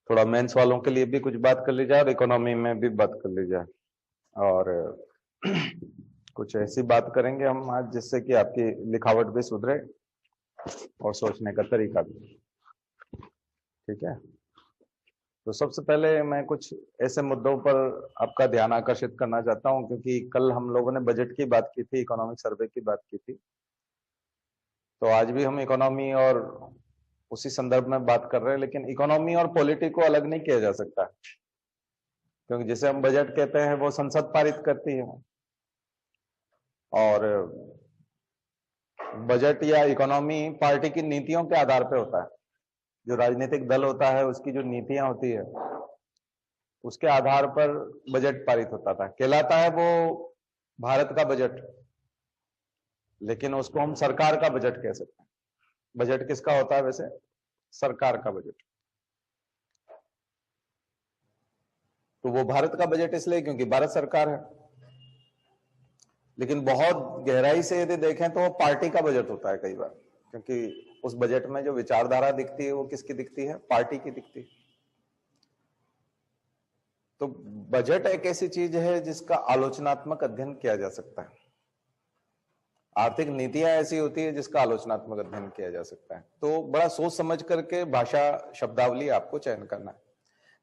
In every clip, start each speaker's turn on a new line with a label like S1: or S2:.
S1: थोड़ा मेंस वालों के लिए भी कुछ बात कर ली जाए और इकोनॉमी में भी बात कर ली जाए। और कुछ ऐसी बात करेंगे हम आज जिससे कि आपकी लिखावट भी सुधरे और सोचने का तरीका भी। ठीक है, तो सबसे पहले मैं कुछ ऐसे मुद्दों पर आपका ध्यान आकर्षित करना चाहता हूं, क्योंकि कल हम लोगों ने बजट की बात की थी, इकोनॉमिक सर्वे की बात की थी, तो आज भी हम इकोनॉमी और उसी संदर्भ में बात कर रहे हैं। लेकिन इकोनॉमी और पॉलिटी को अलग नहीं किया जा सकता, क्योंकि जिसे हम बजट कहते हैं वो संसद पारित करती है, और बजट या इकोनॉमी पार्टी की नीतियों के आधार पर होता है। जो राजनीतिक दल होता है उसकी जो नीतियां होती है उसके आधार पर बजट पारित होता था, कहलाता है वो भारत का बजट, लेकिन उसको हम सरकार का बजट कह सकते हैं। बजट किसका होता है वैसे? सरकार का बजट। तो वो भारत का बजट इसलिए क्योंकि भारत सरकार है, लेकिन बहुत गहराई से यदि देखें तो वो पार्टी का बजट होता है कई बार, क्योंकि उस बजट में जो विचारधारा दिखती है वो किसकी दिखती है? पार्टी की दिखती है। तो बजट एक ऐसी चीज है जिसका आलोचनात्मक अध्ययन किया जा सकता है। आर्थिक नीतियां ऐसी होती है जिसका आलोचनात्मक अध्ययन किया जा सकता है। तो बड़ा सोच समझ करके भाषा शब्दावली आपको चयन करना है।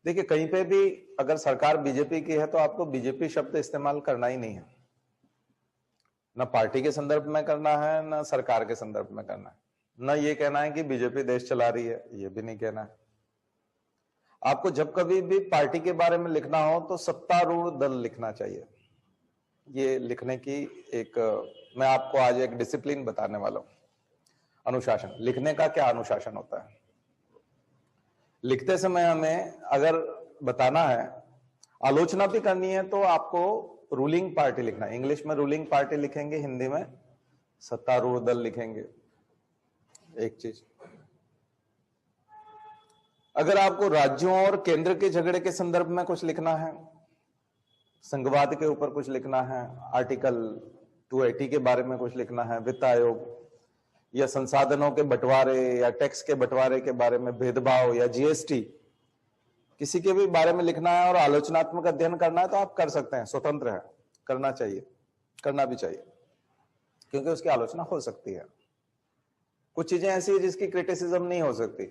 S1: देखिए, कहीं पे भी अगर सरकार बीजेपी की है तो आपको बीजेपी शब्द इस्तेमाल करना ही नहीं है। ना पार्टी के संदर्भ में करना है, ना सरकार के संदर्भ में करना है। ना ये कहना है कि बीजेपी देश चला रही है, ये भी नहीं कहना है। आपको जब कभी भी पार्टी के बारे में लिखना हो तो सत्तारूढ़ दल लिखना चाहिए। ये लिखने की एक मैं आपको आज एक डिसिप्लिन बताने वाला हूं। अनुशासन, लिखने का क्या अनुशासन होता है? लिखते समय हमें अगर बताना है, आलोचना भी करनी है, तो आपको रूलिंग पार्टी लिखना है। इंग्लिश में रूलिंग पार्टी लिखेंगे, हिंदी में सत्तारूढ़ दल लिखेंगे। एक चीज, अगर आपको राज्यों और केंद्र के झगड़े के संदर्भ में कुछ लिखना है, संघवाद के ऊपर कुछ लिखना है, आर्टिकल 280 के बारे में कुछ लिखना है, वित्त आयोग या संसाधनों के बंटवारे या टैक्स के बंटवारे के बारे में, भेदभाव या जीएसटी, किसी के भी बारे में लिखना है और आलोचनात्मक अध्ययन करना है तो आप कर सकते हैं, स्वतंत्र है, करना चाहिए, करना भी चाहिए, क्योंकि उसकी आलोचना हो सकती है। कुछ चीजें ऐसी है जिसकी क्रिटिसिज्म नहीं हो सकती,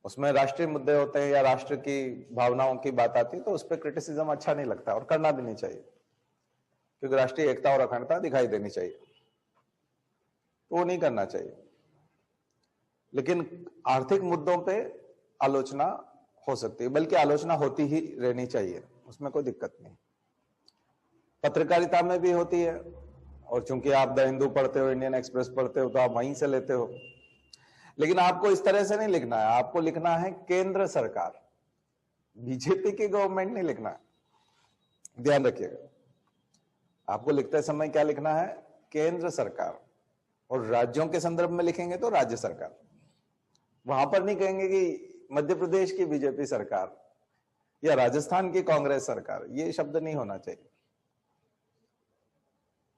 S1: उसमें राष्ट्रीय मुद्दे होते हैं या राष्ट्र की भावनाओं की बात आती है, तो उस पर क्रिटिसिज्म अच्छा नहीं लगता और करना भी नहीं चाहिए, क्योंकि राष्ट्रीय एकता और अखंडता दिखाई देनी चाहिए, तो वो नहीं करना चाहिए। लेकिन आर्थिक मुद्दों पे आलोचना हो सकती है, बल्कि आलोचना होती ही रहनी चाहिए, उसमें कोई दिक्कत नहीं। पत्रकारिता में भी होती है, और चूंकि आप द हिंदू पढ़ते हो, इंडियन एक्सप्रेस पढ़ते हो, तो आप वहीं से लेते हो। लेकिन आपको इस तरह से नहीं लिखना है, आपको लिखना है केंद्र सरकार, बीजेपी की गवर्नमेंट नहीं लिखना है, ध्यान रखिएगा। आपको लिखते समय क्या लिखना है? केंद्र सरकार। और राज्यों के संदर्भ में लिखेंगे तो राज्य सरकार। वहां पर नहीं कहेंगे कि मध्य प्रदेश की बीजेपी सरकार या राजस्थान की कांग्रेस सरकार, ये शब्द नहीं होना चाहिए।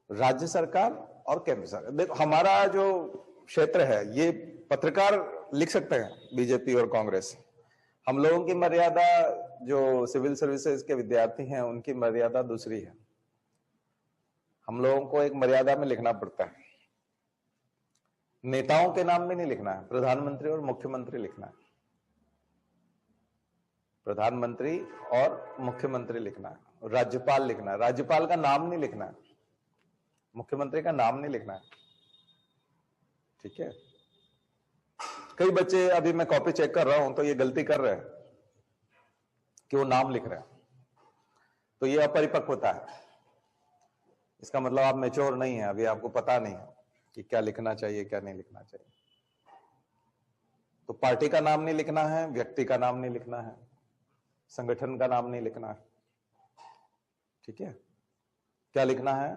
S1: राज्य सरकार और केंद्र सरकार। देखो, हमारा जो क्षेत्र है ये पत्रकार लिख सकते हैं बीजेपी और कांग्रेस। हम लोगों की मर्यादा, जो सिविल सर्विसेज के विद्यार्थी हैं उनकी मर्यादा दूसरी है। हम लोगों को एक मर्यादा में लिखना पड़ता है। नेताओं के नाम में नहीं लिखना है, प्रधानमंत्री और मुख्यमंत्री लिखना है। प्रधानमंत्री और मुख्यमंत्री लिखना है। राज्यपाल लिखना है, राज्यपाल का नाम नहीं लिखना है, मुख्यमंत्री का नाम नहीं लिखना है। ठीक है। कई बच्चे, अभी मैं कॉपी चेक कर रहा हूं तो ये गलती कर रहे हैं कि वो नाम लिख रहे हैं, तो ये अपरिपक्वता है। इसका मतलब आप मैच्योर नहीं है, अभी आपको पता नहीं है कि क्या लिखना चाहिए क्या नहीं लिखना चाहिए। तो पार्टी का नाम नहीं लिखना है, व्यक्ति का नाम नहीं लिखना है, संगठन का नाम नहीं लिखना है। ठीक है। क्या लिखना है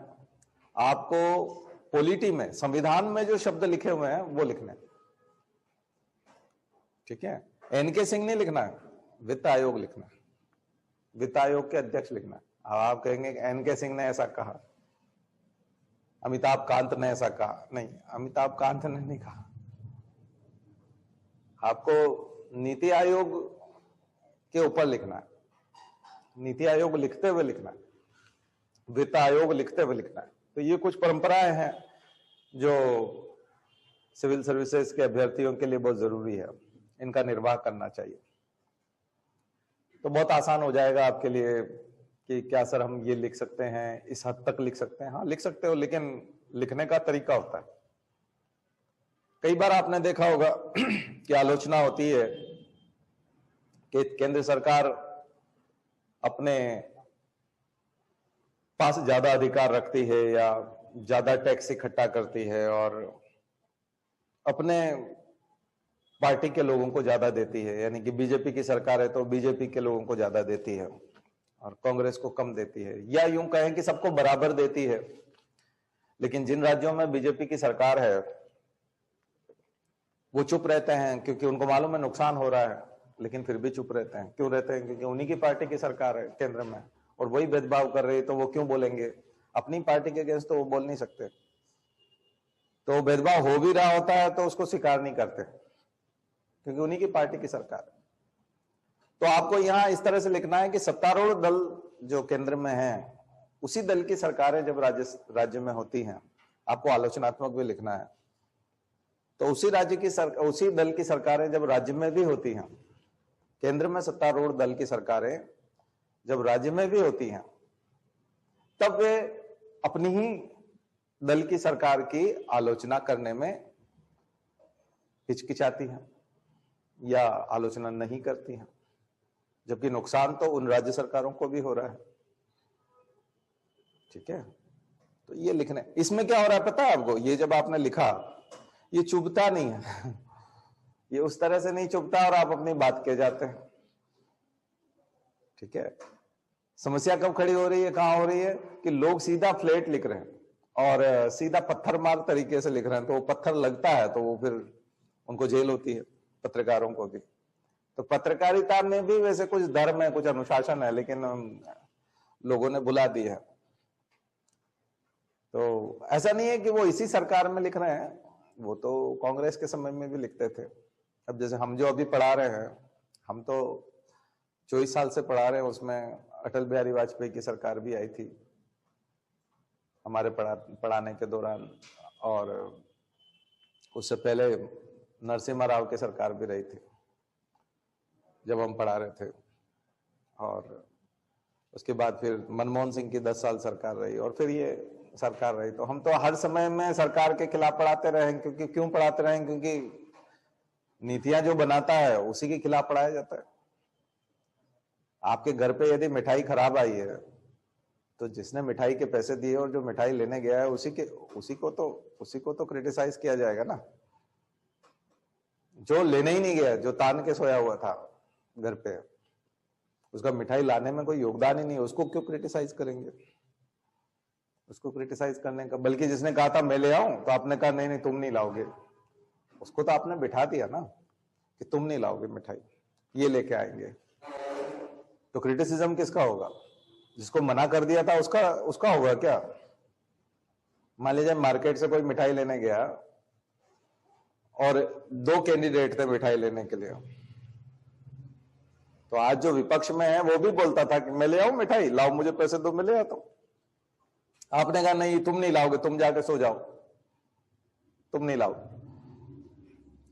S1: आपको? पॉलिटी में, संविधान में जो शब्द लिखे हुए हैं वो लिखने। ठीक है। एनके सिंह नहीं लिखना है, वित्त आयोग लिखना है, वित्त आयोग के अध्यक्ष लिखना है। अब आप कहेंगे एनके सिंह ने ऐसा कहा, अमिताभ कांत ने ऐसा कहा। नहीं, अमिताभ कांत ने नहीं कहा। आपको नीति आयोग के ऊपर लिखना है, नीति आयोग लिखते हुए लिखना है, वित्त आयोग लिखते हुए लिखना है। तो ये कुछ परंपराएं हैं जो सिविल सर्विसेज के अभ्यर्थियों के लिए बहुत जरूरी है, इनका निर्वाह करना चाहिए। तो बहुत आसान हो जाएगा आपके लिए कि क्या सर हम ये लिख सकते हैं, इस हद तक लिख सकते हैं। हाँ लिख सकते हो, लेकिन लिखने का तरीका होता है। कई बार आपने देखा होगा कि आलोचना होती है कि केंद्र सरकार अपने पास ज्यादा अधिकार रखती है या ज्यादा टैक्स इकट्ठा करती है और अपने पार्टी के लोगों को ज्यादा देती है, यानी कि बीजेपी की सरकार है तो बीजेपी के लोगों को ज्यादा देती है और कांग्रेस को कम देती है, या यूं कहें कि सबको बराबर देती है। लेकिन जिन राज्यों में बीजेपी की सरकार है वो चुप रहते हैं क्योंकि उनको मालूम है नुकसान हो रहा है, लेकिन फिर भी चुप रहते हैं। क्यों रहते हैं? क्योंकि उन्हीं की पार्टी की सरकार है केंद्र में और वही भेदभाव कर रही है, तो वो क्यों बोलेंगे? अपनी पार्टी के अगेंस्ट तो वो बोल नहीं सकते। तो भेदभाव हो भी रहा होता है तो उसको स्वीकार नहीं करते क्योंकि उन्हीं की पार्टी की सरकार है। तो आपको यहां इस तरह से लिखना है कि सत्तारूढ़ दल जो केंद्र में है, उसी दल की सरकारें जब राज्य में होती हैं, आपको आलोचनात्मक भी लिखना है। तो उसी उसी दल की सरकारें जब राज्य में भी होती हैं, केंद्र में सत्तारूढ़ दल की सरकारें जब राज्य में भी होती हैं, तब वे अपनी ही दल की सरकार की आलोचना करने में हिचकिचाती हैं या आलोचना नहीं करती हैं, जबकि नुकसान तो उन राज्य सरकारों को भी हो रहा है। ठीक है, तो ये लिखने, इसमें क्या हो रहा है पता है आपको? ये जब आपने लिखा, ये चुभता नहीं है ये उस तरह से नहीं चुभता और आप अपनी बात कह जाते हैं। ठीक है, समस्या कब खड़ी हो रही है, कहां हो रही है कि लोग सीधा फ्लैट लिख रहे हैं और सीधा पत्थर मार तरीके से लिख रहे हैं, तो वो पत्थर लगता है तो वो फिर उनको जेल होती है, पत्रकारों को भी। तो पत्रकारिता में भी वैसे कुछ धर्म है, कुछ अनुशासन है, लेकिन लोगों ने भुला दी है। तो ऐसा नहीं है कि वो इसी सरकार में लिख रहे हैं, वो तो कांग्रेस के समय में भी लिखते थे। अब जैसे हम जो अभी पढ़ा रहे हैं, हम तो 24 साल से पढ़ा रहे हैं, उसमें अटल बिहारी वाजपेयी की सरकार भी आई थी हमारे पढ़ाने के दौरान, और उससे पहले नरसिम्हा राव की सरकार भी रही थी जब हम पढ़ा रहे थे, और उसके बाद फिर मनमोहन सिंह की 10 साल सरकार रही और फिर ये सरकार रही। तो हम तो हर समय में सरकार के खिलाफ पढ़ाते रहे, क्योंकि क्यों पढ़ाते रहे? क्योंकि नीतियां जो बनाता है उसी के खिलाफ पढ़ाया जाता है। आपके घर पे यदि मिठाई खराब आई है तो जिसने मिठाई के पैसे दिए और जो मिठाई लेने गया है उसी को तो क्रिटिसाइज किया जाएगा ना। जो लेने ही नहीं गया, जो तान के सोया हुआ था घर पे, उसका मिठाई लाने में कोई योगदान ही नहीं, उसको क्यों क्रिटिसाइज करेंगे? उसको क्रिटिसाइज करने का, बल्कि जिसने कहा था मैं ले आऊं तो आपने कहा नहीं तुम नहीं लाओगे, उसको तो आपने बिठा दिया ना कि तुम नहीं लाओगे मिठाई, ये लेके आएंगे। तो क्रिटिसिज्म किसका होगा? जिसको मना कर दिया था उसका होगा क्या? मान लीजिए मार्केट से कोई मिठाई लेने गया और 2 कैंडिडेट थे मिठाई लेने के लिए, तो आज जो विपक्ष में है वो भी बोलता था कि मैं ले आऊं मिठाई, लाओ मुझे पैसे दो मैं ले आता हूं। आपने कहा नहीं तुम नहीं लाओगे, तुम जाके सो जाओ, तुम नहीं लाओ,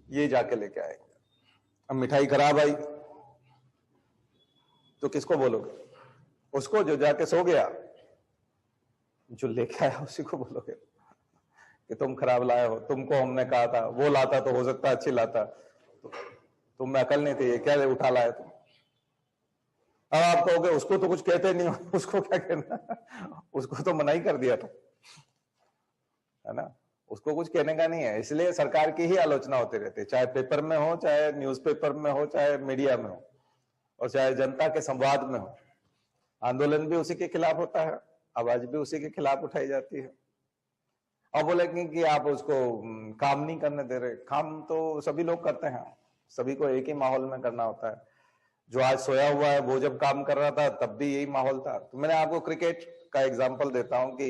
S1: ये जाके लेके आएंगे। अब मिठाई खराब आई तो किसको बोलोगे? उसको जो जाके सो गया, जो लेके आया उसी को बोलोगे कि तुम खराब लाए हो, तुमको हमने कहा था, वो लाता तो हो सकता अच्छी लाता, तो तुम में अकल नहीं थी, ये क्या उठा लाए तुम। अब आप कहोगे उसको तो कुछ कहते नहीं हो, उसको क्या कहना, उसको तो मना ही कर दिया था, है ना, उसको कुछ कहने का नहीं है। इसलिए सरकार की ही आलोचना होती रहती है, चाहे पेपर में हो, चाहे न्यूज़पेपर में हो, चाहे मीडिया में हो, और चाहे जनता के संवाद में हो। आंदोलन भी उसी के खिलाफ होता है, आवाज भी उसी के खिलाफ उठाई जाती है। अब बोलेंगे कि आप उसको काम नहीं करने दे रहे, काम तो सभी लोग करते हैं, सभी को एक ही माहौल में करना होता है। जो आज सोया हुआ है वो जब काम कर रहा था तब भी यही माहौल था। तो मैंने आपको क्रिकेट का एग्जांपल देता हूं कि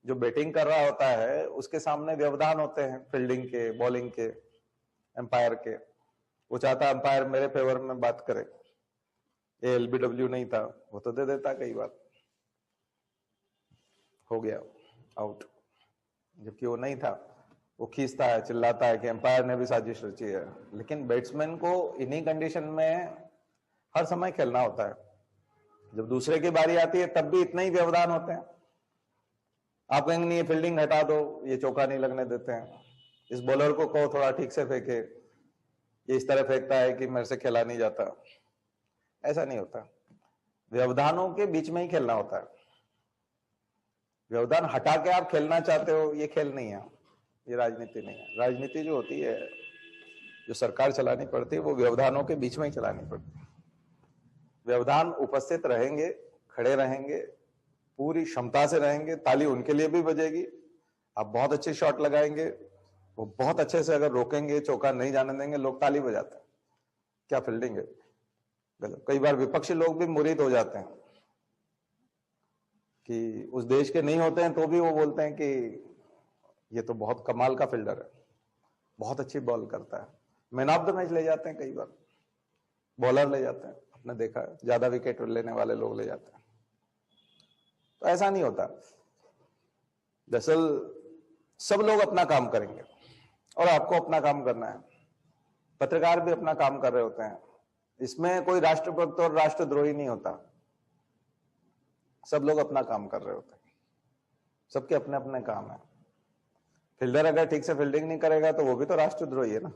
S1: जो बैटिंग कर रहा होता है उसके सामने व्यवधान होते हैं, फील्डिंग के, बॉलिंग के, एम्पायर के, वो चाहता अंपायर मेरे फेवर में बात करे, एलबीडब्ल्यू नहीं था वो तो दे देता, कई बार हो गया आउट, जबकि वो नहीं था। वो खींचता है, चिल्लाता है कि अंपायर ने भी साजिश रची है। लेकिन बैट्समैन को इन्हीं कंडीशन में हर समय खेलना होता है। जब दूसरे की बारी आती है तब भी इतने ही व्यवधान होते हैं। आप कहेंगे नहीं, ये फील्डिंग हटा दो, ये चौका नहीं लगने देते हैं, इस बॉलर को कहो थोड़ा ठीक से फेंके, ये इस तरह फेंकता है कि मेरे से खेला नहीं जाता। ऐसा नहीं होता, व्यवधानों के बीच में ही खेलना होता है। व्यवधान हटा के आप खेलना चाहते हो, ये खेल नहीं है, ये राजनीति नहीं है। राजनीति जो होती है, जो सरकार चलानी पड़ती है, वो व्यवधानों के बीच में ही चलानी पड़ती है। व्यवधान उपस्थित रहेंगे, खड़े रहेंगे, पूरी क्षमता से रहेंगे, ताली उनके लिए भी बजेगी। आप बहुत अच्छे शॉट लगाएंगे, वो बहुत अच्छे से अगर रोकेंगे, चौका नहीं जाने देंगे, लोग ताली बजाते हैं, क्या फील्डिंग है। गलत। कई बार विपक्षी लोग भी मुरीद हो जाते हैं कि उस देश के नहीं होते हैं तो भी वो बोलते हैं कि ये तो बहुत कमाल का फील्डर है, बहुत अच्छी बॉल करता है। मैन ऑफ द मैच ले जाते हैं, कई बार बॉलर ले जाते हैं, आपने देखा है, ज्यादा विकेट लेने वाले लोग ले जाते हैं। तो ऐसा नहीं होता। दरअसल सब लोग अपना काम करेंगे और आपको अपना काम करना है। पत्रकार भी अपना काम कर रहे होते हैं, इसमें कोई राष्ट्रभक्त और राष्ट्रद्रोही नहीं होता। सब लोग अपना काम कर रहे होते हैं, सबके अपने अपने काम है। फील्डर अगर ठीक से फील्डिंग नहीं करेगा तो वो भी तो राष्ट्रद्रोही है ना।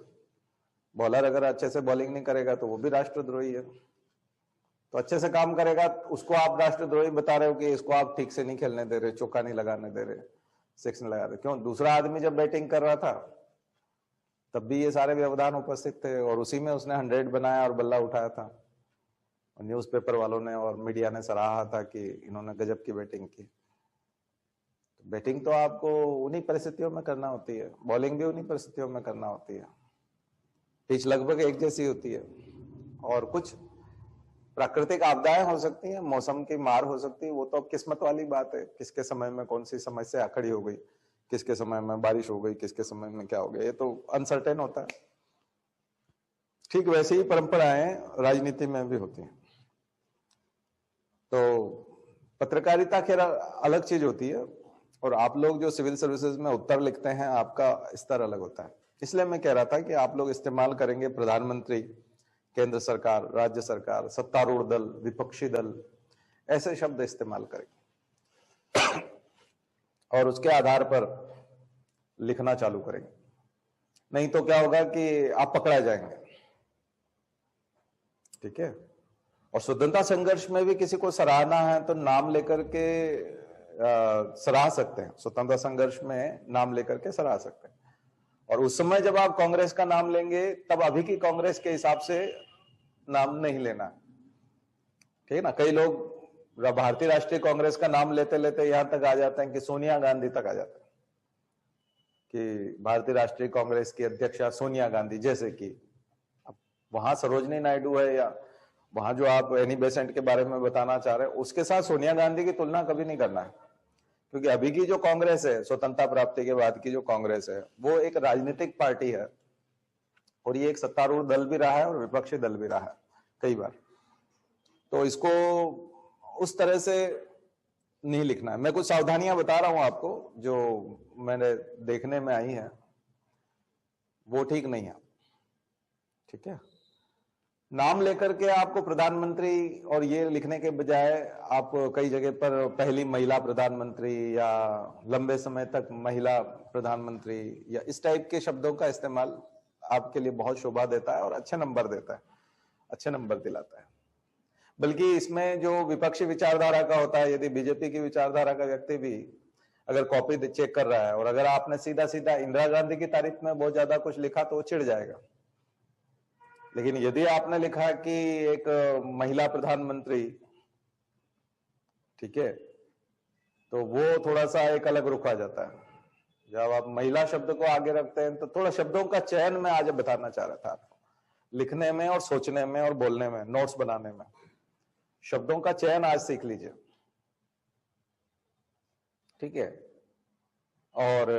S1: बॉलर अगर अच्छे से बॉलिंग नहीं करेगा तो वो भी राष्ट्रद्रोही है। तो अच्छे से काम करेगा उसको आप राष्ट्रद्रोही बता रहे हो कि इसको आप ठीक से नहीं खेलने दे रहे, चौका नहीं लगाने दे रहे, सिक्स नहीं लगा रहे। क्यों? दूसरा आदमी जब बैटिंग कर रहा था तब भी ये सारे व्यवधान उपस्थित थे और उसी में उसने 100 बनाया और बल्ला उठाया था। और न्यूज़पेपर वालों ने और मीडिया ने सराहा था कि इन्होंने गजब की बैटिंग की। तो बैटिंग तो आपको उन्हीं परिस्थितियों में करना होती है, बॉलिंग भी उन्हीं परिस्थितियों में करना होती है। पिच लगभग एक जैसी होती है और कुछ प्राकृतिक आपदाएं हो सकती हैं, मौसम की मार हो सकती है, वो तो अब किस्मत वाली बात है। किसके समय में कौन सी समस्या खड़ी हो गई, किसके समय में बारिश हो गई, किसके समय में क्या हो गया, ये तो अनसर्टेन होता है। ठीक वैसे ही परंपराएं राजनीति में भी होती हैं। तो पत्रकारिता खैर अलग चीज होती है और आप लोग जो सिविल सर्विसेज में उत्तर लिखते हैं, आपका स्तर अलग होता है। इसलिए मैं कह रहा था कि आप लोग इस्तेमाल करेंगे प्रधानमंत्री, केंद्र सरकार, राज्य सरकार, सत्तारूढ़ दल, विपक्षी दल, ऐसे शब्द इस्तेमाल करेंगे और उसके आधार पर लिखना चालू करेंगे। नहीं तो क्या होगा कि आप पकड़ा जाएंगे। ठीक है। और स्वतंत्रता संघर्ष में भी किसी को सराहना है तो नाम लेकर के सराह सकते हैं। स्वतंत्रता संघर्ष में नाम लेकर के सराह सकते हैं। और उस समय जब आप कांग्रेस का नाम लेंगे तब अभी की कांग्रेस के हिसाब से नाम नहीं लेना। ठीक है ना। कई लोग भारतीय राष्ट्रीय कांग्रेस का नाम लेते लेते यहां तक आ जाते हैं कि सोनिया गांधी तक आ जाते हैं कि भारतीय राष्ट्रीय कांग्रेस की अध्यक्षा सोनिया गांधी, जैसे कि अब वहां सरोजनी नायडू है या वहां जो आप एनी बेसेंट के बारे में बताना चाह रहे हैं, उसके साथ सोनिया गांधी की तुलना कभी नहीं करना है। क्योंकि अभी की जो कांग्रेस है, स्वतंत्रता प्राप्ति के बाद की जो कांग्रेस है, वो एक राजनीतिक पार्टी है और ये एक सत्तारूढ़ दल भी रहा है और विपक्षी दल भी रहा है कई बार। तो इसको उस तरह से नहीं लिखना है। मैं कुछ सावधानियां बता रहा हूं आपको जो मैंने देखने में आई है, वो ठीक नहीं है। ठीक है। नाम लेकर के आपको प्रधानमंत्री और ये लिखने के बजाय आप कई जगह पर पहली महिला प्रधानमंत्री या लंबे समय तक महिला प्रधानमंत्री या इस टाइप के शब्दों का इस्तेमाल आपके लिए बहुत शोभा देता है और अच्छे नंबर देता है, अच्छे नंबर दिलाता है। बल्कि इसमें जो विपक्षी विचारधारा का होता है, यदि बीजेपी की विचारधारा का व्यक्ति भी अगर कॉपी चेक कर रहा है और अगर आपने सीधा सीधा इंदिरा गांधी की तारीफ में बहुत ज्यादा कुछ लिखा तो वो चिढ़ जाएगा। लेकिन यदि आपने लिखा कि एक महिला प्रधानमंत्री, ठीक है, तो वो थोड़ा सा एक अलग रुख आ जाता है। जब आप महिला शब्द को आगे रखते हैं तो थोड़ा शब्दों का चयन मैं आज बताना चाह रहा था आपको, लिखने में और सोचने में और बोलने में, नोट्स बनाने में शब्दों का चयन आज सीख लीजिए। ठीक है। और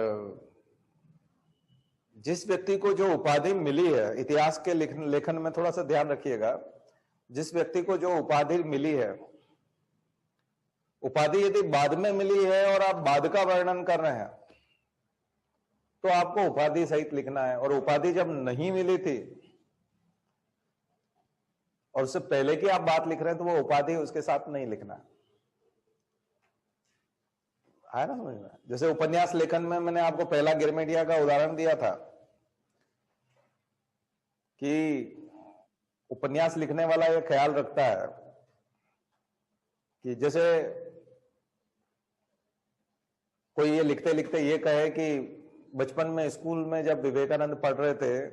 S1: जिस व्यक्ति को जो उपाधि मिली है, इतिहास के लेखन में थोड़ा सा ध्यान रखिएगा, जिस व्यक्ति को जो उपाधि मिली है, उपाधि यदि बाद में मिली है और आप बाद का वर्णन कर रहे हैं तो आपको उपाधि सहित लिखना है, और उपाधि जब नहीं मिली थी और उससे पहले की आप बात लिख रहे हैं तो वो उपाधि उसके साथ नहीं लिखना है ना समझ में। जैसे उपन्यास लेखन में मैंने आपको पहला गिरमेडिया का उदाहरण दिया था कि उपन्यास लिखने वाला ये ख्याल रखता है कि जैसे कोई ये लिखते लिखते ये कहे कि बचपन में स्कूल में जब विवेकानंद पढ़ रहे थे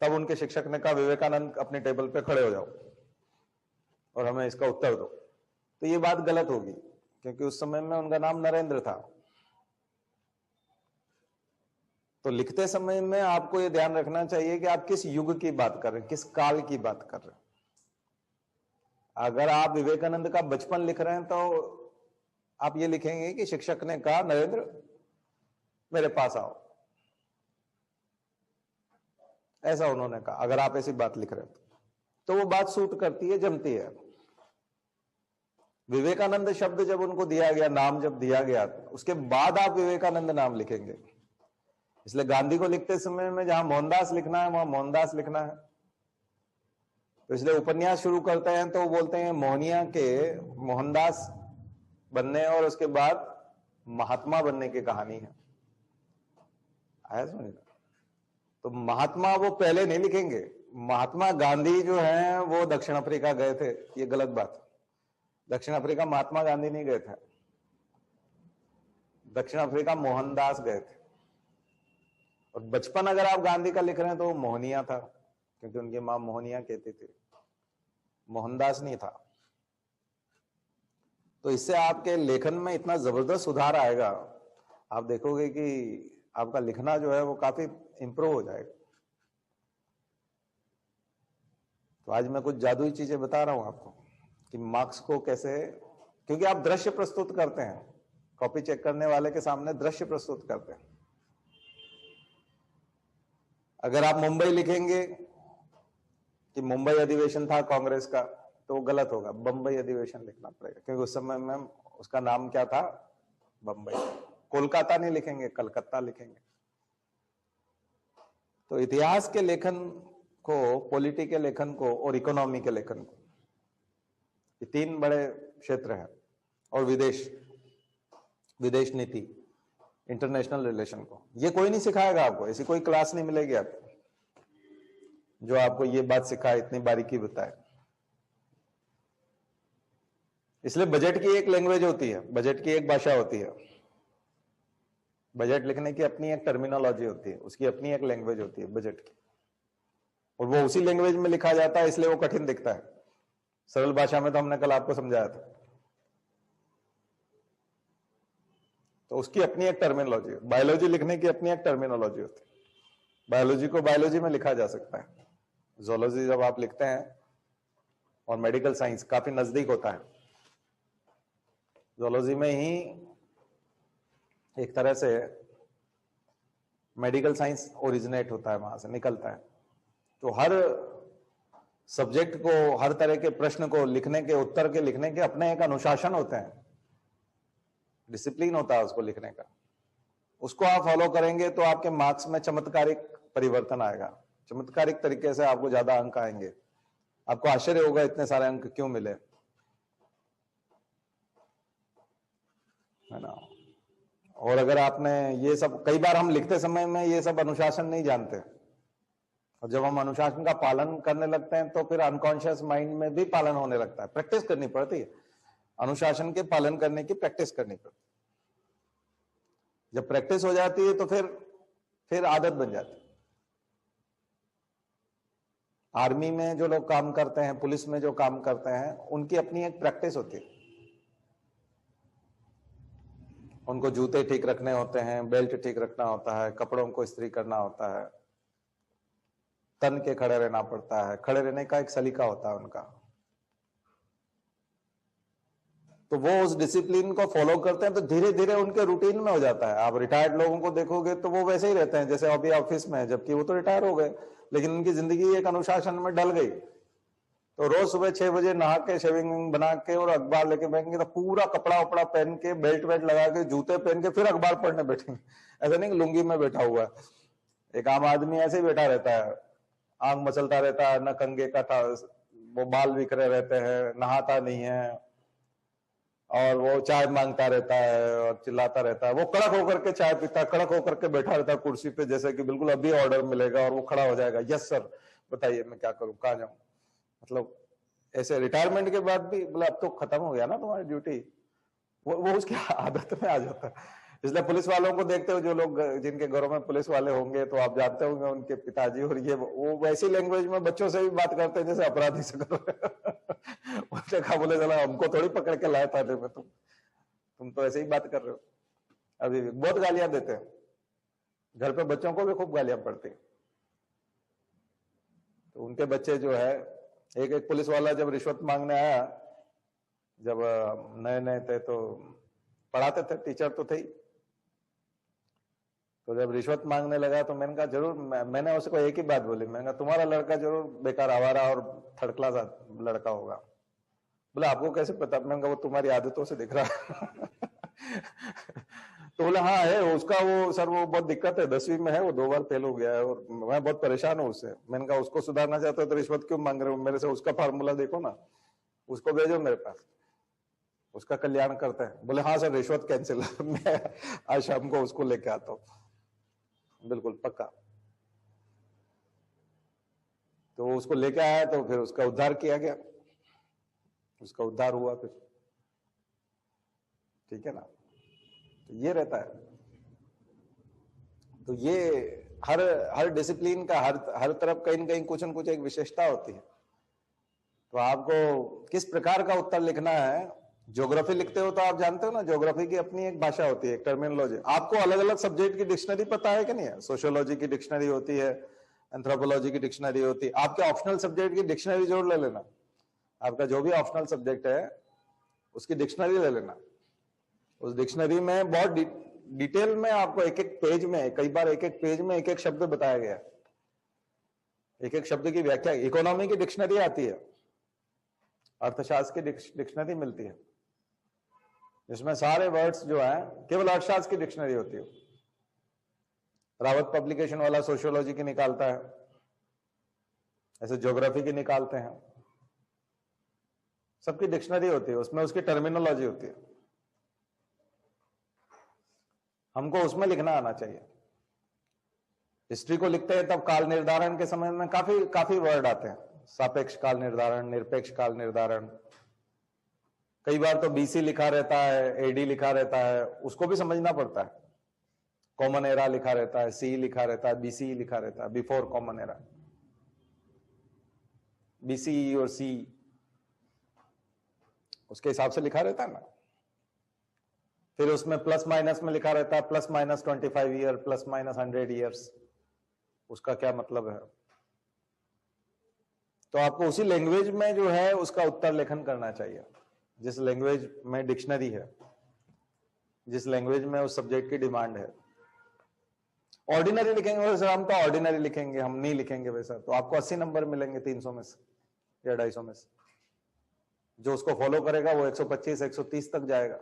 S1: तब उनके शिक्षक ने कहा विवेकानंद अपनी टेबल पे खड़े हो जाओ और हमें इसका उत्तर दो, तो ये बात गलत होगी क्योंकि उस समय में उनका नाम नरेंद्र था। तो लिखते समय में आपको ये ध्यान रखना चाहिए कि आप किस युग की बात कर रहे हैं, किस काल की बात कर रहे हैं। अगर आप विवेकानंद का बचपन लिख रहे हैं तो आप ये लिखेंगे कि शिक्षक ने कहा नरेंद्र मेरे पास आओ, ऐसा उन्होंने कहा। अगर आप ऐसी बात लिख रहे हैं तो वो बात सूट करती है, जमती है। विवेकानंद शब्द जब उनको दिया गया, नाम जब दिया गया, उसके बाद आप विवेकानंद नाम लिखेंगे। इसलिए गांधी को लिखते समय में जहां मोहनदास लिखना है वहां मोहनदास लिखना है। तो इसलिए उपन्यास शुरू करते हैं तो बोलते हैं मोहनिया के मोहनदास बनने और उसके बाद महात्मा बनने की कहानी है। आया समझ में? तो महात्मा वो पहले नहीं लिखेंगे। महात्मा गांधी जो हैं वो दक्षिण अफ्रीका गए थे, ये गलत बात है। दक्षिण अफ्रीका महात्मा गांधी नहीं गए थे, दक्षिण अफ्रीका मोहनदास गए थे। और बचपन अगर आप गांधी का लिख रहे हैं तो वो मोहनिया था क्योंकि उनकी मां मोहनिया कहती थी, मोहनदास नहीं था। तो इससे आपके लेखन में इतना जबरदस्त सुधार आएगा, आप देखोगे कि आपका लिखना जो है वो काफी इंप्रूव हो जाएगा। तो आज मैं कुछ जादुई चीजें बता रहा हूं आपको कि मार्क्स को कैसे, क्योंकि आप दृश्य प्रस्तुत करते हैं, कॉपी चेक करने वाले के सामने दृश्य प्रस्तुत करते हैं। अगर आप मुंबई लिखेंगे कि मुंबई अधिवेशन था कांग्रेस का तो वो गलत होगा, बंबई अधिवेशन लिखना पड़ेगा क्योंकि उस समय में उसका नाम क्या था, बंबई। कोलकाता नहीं लिखेंगे, कलकत्ता लिखेंगे। तो इतिहास के लेखन को, पॉलिटी के लेखन को और इकोनॉमी के लेखन को, ये तीन बड़े क्षेत्र हैं। और विदेश नीति, इंटरनेशनल रिलेशन को ये कोई नहीं सिखाएगा आपको, ऐसी कोई क्लास नहीं मिलेगी आपको जो आपको ये बात सिखाए, इतनी बारीकी बताए। इसलिए बजट की एक लैंग्वेज होती है, बजट की एक भाषा होती है, बजट लिखने की अपनी एक टर्मिनोलॉजी होती है, उसकी अपनी एक लैंग्वेज होती है बजट की, और वो उसी लैंग्वेज में लिखा जाता है, इसलिए वो कठिन दिखता है। सरल भाषा में तो हमने कल आपको समझाया था। तो उसकी अपनी एक टर्मिनोलॉजी, बायोलॉजी लिखने की अपनी एक टर्मिनोलॉजी होती है। बायोलॉजी को बायोलॉजी में लिखा जा सकता है, जोलॉजी जब आप लिखते हैं, और मेडिकल साइंस काफी नजदीक होता है। जोलॉजी में ही एक तरह से मेडिकल साइंस ओरिजिनेट होता है, वहां से निकलता है। तो हर सब्जेक्ट को, हर तरह के प्रश्न को लिखने के, उत्तर के लिखने के अपने एक अनुशासन होते हैं, डिसिप्लिन होता है उसको लिखने का। उसको आप फॉलो करेंगे तो आपके मार्क्स में चमत्कारिक परिवर्तन आएगा, चमत्कारिक तरीके से आपको ज्यादा अंक आएंगे। आपको आश्चर्य होगा इतने सारे अंक क्यों मिले, है ना। और अगर आपने ये सब, कई बार हम लिखते समय में ये सब अनुशासन नहीं जानते, और जब हम अनुशासन का पालन करने लगते हैं तो फिर अनकॉन्शियस माइंड में भी पालन होने लगता है। प्रैक्टिस करनी पड़ती है, अनुशासन के पालन करने की प्रैक्टिस करनी पड़ती है। जब प्रैक्टिस हो जाती है तो फिर आदत बन जाती है। आर्मी में जो लोग काम करते हैं, पुलिस में जो काम करते हैं, उनकी अपनी एक प्रैक्टिस होती है। उनको जूते ठीक रखने होते हैं, बेल्ट ठीक रखना होता है, कपड़ों को इस्त्री करना होता है, तन के खड़े रहना पड़ता है, खड़े रहने का एक सलीका होता है उनका। तो वो उस डिसिप्लिन को फॉलो करते हैं, तो धीरे धीरे उनके रूटीन में हो जाता है। आप रिटायर्ड लोगों को देखोगे तो वो वैसे ही रहते हैं जैसे अभी ऑफिस में है, जबकि वो तो रिटायर हो गए, लेकिन उनकी जिंदगी एक अनुशासन में डल गई। तो रोज सुबह 6 बजे नहा के शेविंग बना के और अखबार लेके बैठेंगे, तो पूरा कपड़ा वपड़ा पहन के, बेल्ट वेल्ट लगा के, जूते पहन के फिर अखबार पढ़ने बैठेंगे। ऐसा नहीं लुंगी में बैठा हुआ है। एक आम आदमी ऐसे ही बैठा रहता है, आंख मचलता रहता है, न कंगे का था, वो बाल बिखरे रहते हैं, नहाता नहीं है, और वो चाय मांगता रहता है और चिल्लाता रहता है। वो कड़क होकर के चाय पीता है, कड़क होकर के बैठा रहता है कुर्सी पे, जैसे कि बिल्कुल अभी ऑर्डर मिलेगा, और वो खड़ा हो जाएगा, यस सर बताइए मैं क्या करूं, कहाँ जाऊं। मतलब ऐसे रिटायरमेंट के बाद भी बोला अब तो खत्म हो गया ना तुम्हारी ड्यूटी, वो उसकी आदत में आ जाता है। इसलिए पुलिस वालों को देखते हो, जो लोग जिनके घरों में पुलिस वाले होंगे, तो आप जानते होंगे उनके पिताजी, और ये वो वैसी लैंग्वेज में बच्चों से भी बात करते हैं जैसे अपराधी से कर रहे हैं। बोले चला हमको थोड़ी पकड़ के लाया थाने में, तुम तो ऐसे ही बात कर रहे हो। अभी भी बहुत गालियां देते हैं, घर पे बच्चों को भी खूब गालियां पड़ती। तो उनके बच्चे जो है, एक पुलिस वाला जब रिश्वत मांगने आया, जब नए नए थे तो पढ़ाते थे, टीचर तो थे ही, तो जब रिश्वत मांगने लगा तो मैंने कहा जरूर, मैंने उसको एक ही बात बोली, मैंने कहा तुम्हारा लड़का जरूर बेकार आवारा और थर्ड क्लास लड़का होगा। बोले आपको कैसे पता? मैंने कहा वो तुम्हारी आदतों से दिख रहा है। तो बोले हाँ है उसका, वो सर वो बहुत दिक्कत है, 10वीं में है, वो 2 बार फेल हो गया है और मैं बहुत परेशान हूँ उससे। मैंने कहा उसको सुधारना चाहते हो तो रिश्वत क्यों मांग रहे हो मेरे से? उसका फार्मूला देखो ना, उसको भेजो मेरे पास, उसका कल्याण करते हैं। बोले हाँ सर रिश्वत कैंसिल। मैं आज शाम को उसको लेके आता हूँ, बिल्कुल पक्का। तो वो उसको लेके आया, तो फिर उसका उद्धार किया गया, उसका उद्धार हुआ फिर, ठीक है ना। तो ये रहता है। तो ये हर डिसिप्लिन का हर तरफ कहीं न कहीं कुछ न कुछ एक विशेषता होती है। तो आपको किस प्रकार का उत्तर लिखना है, ज्योग्राफी लिखते हो तो आप जानते हो ना, ज्योग्राफी की अपनी एक भाषा होती है, एक टर्मिनोलॉजी। आपको अलग अलग सब्जेक्ट की डिक्शनरी पता है कि नहीं है? सोशियोलॉजी की डिक्शनरी होती है, एंथ्रोपोलॉजी की डिक्शनरी होती है। आपके ऑप्शनल सब्जेक्ट की डिक्शनरी जरूर ले लेना। आपका जो भी ऑप्शनल सब्जेक्ट है उसकी डिक्शनरी ले लेना। उस डिक्शनरी में बहुत डिटेल में आपको एक एक पेज में, कई बार एक एक पेज में एक एक शब्द बताया गया, एक एक शब्द की व्याख्या। इकोनॉमी की डिक्शनरी आती है, अर्थशास्त्र की डिक्शनरी मिलती है, जिसमें सारे वर्ड्स जो है, केवल अर्थशास्त्र की डिक्शनरी होती है। रावत पब्लिकेशन वाला सोशियोलॉजी की निकालता है, ऐसे ज्योग्राफी की निकालते हैं, सबकी डिक्शनरी होती है, उसमें उसकी टर्मिनोलॉजी होती है। हमको उसमें लिखना आना चाहिए। हिस्ट्री को लिखते हैं तब काल निर्धारण के समय में काफी वर्ड आते हैं, सापेक्ष काल निर्धारण, निरपेक्ष काल निर्धारण। कई बार तो बीसी लिखा रहता है, एडी लिखा रहता है, उसको भी समझना पड़ता है। कॉमन एरा लिखा रहता है, सी लिखा रहता है, बीसी लिखा रहता है, बिफोर कॉमन एरा। बीसी और सी उसके हिसाब से लिखा रहता है ना। फिर उसमें प्लस माइनस में लिखा रहता है, plus minus 25 year, plus minus 100 years, उसका क्या मतलब है? तो आपको उसी लैंग्वेज में जो है उसका उत्तर लेखन करना चाहिए, जिस लैंग्वेज में डिक्शनरी है, जिस लैंग्वेज में उस सब्जेक्ट की डिमांड है। ऑर्डिनरी लिखेंगे वैसे, हम तो ऑर्डिनरी लिखेंगे, हम नहीं लिखेंगे वैसा, तो आपको 80 नंबर मिलेंगे 300 में से या 250 में से। जो उसको फॉलो करेगा वो 125 130 तक जाएगा।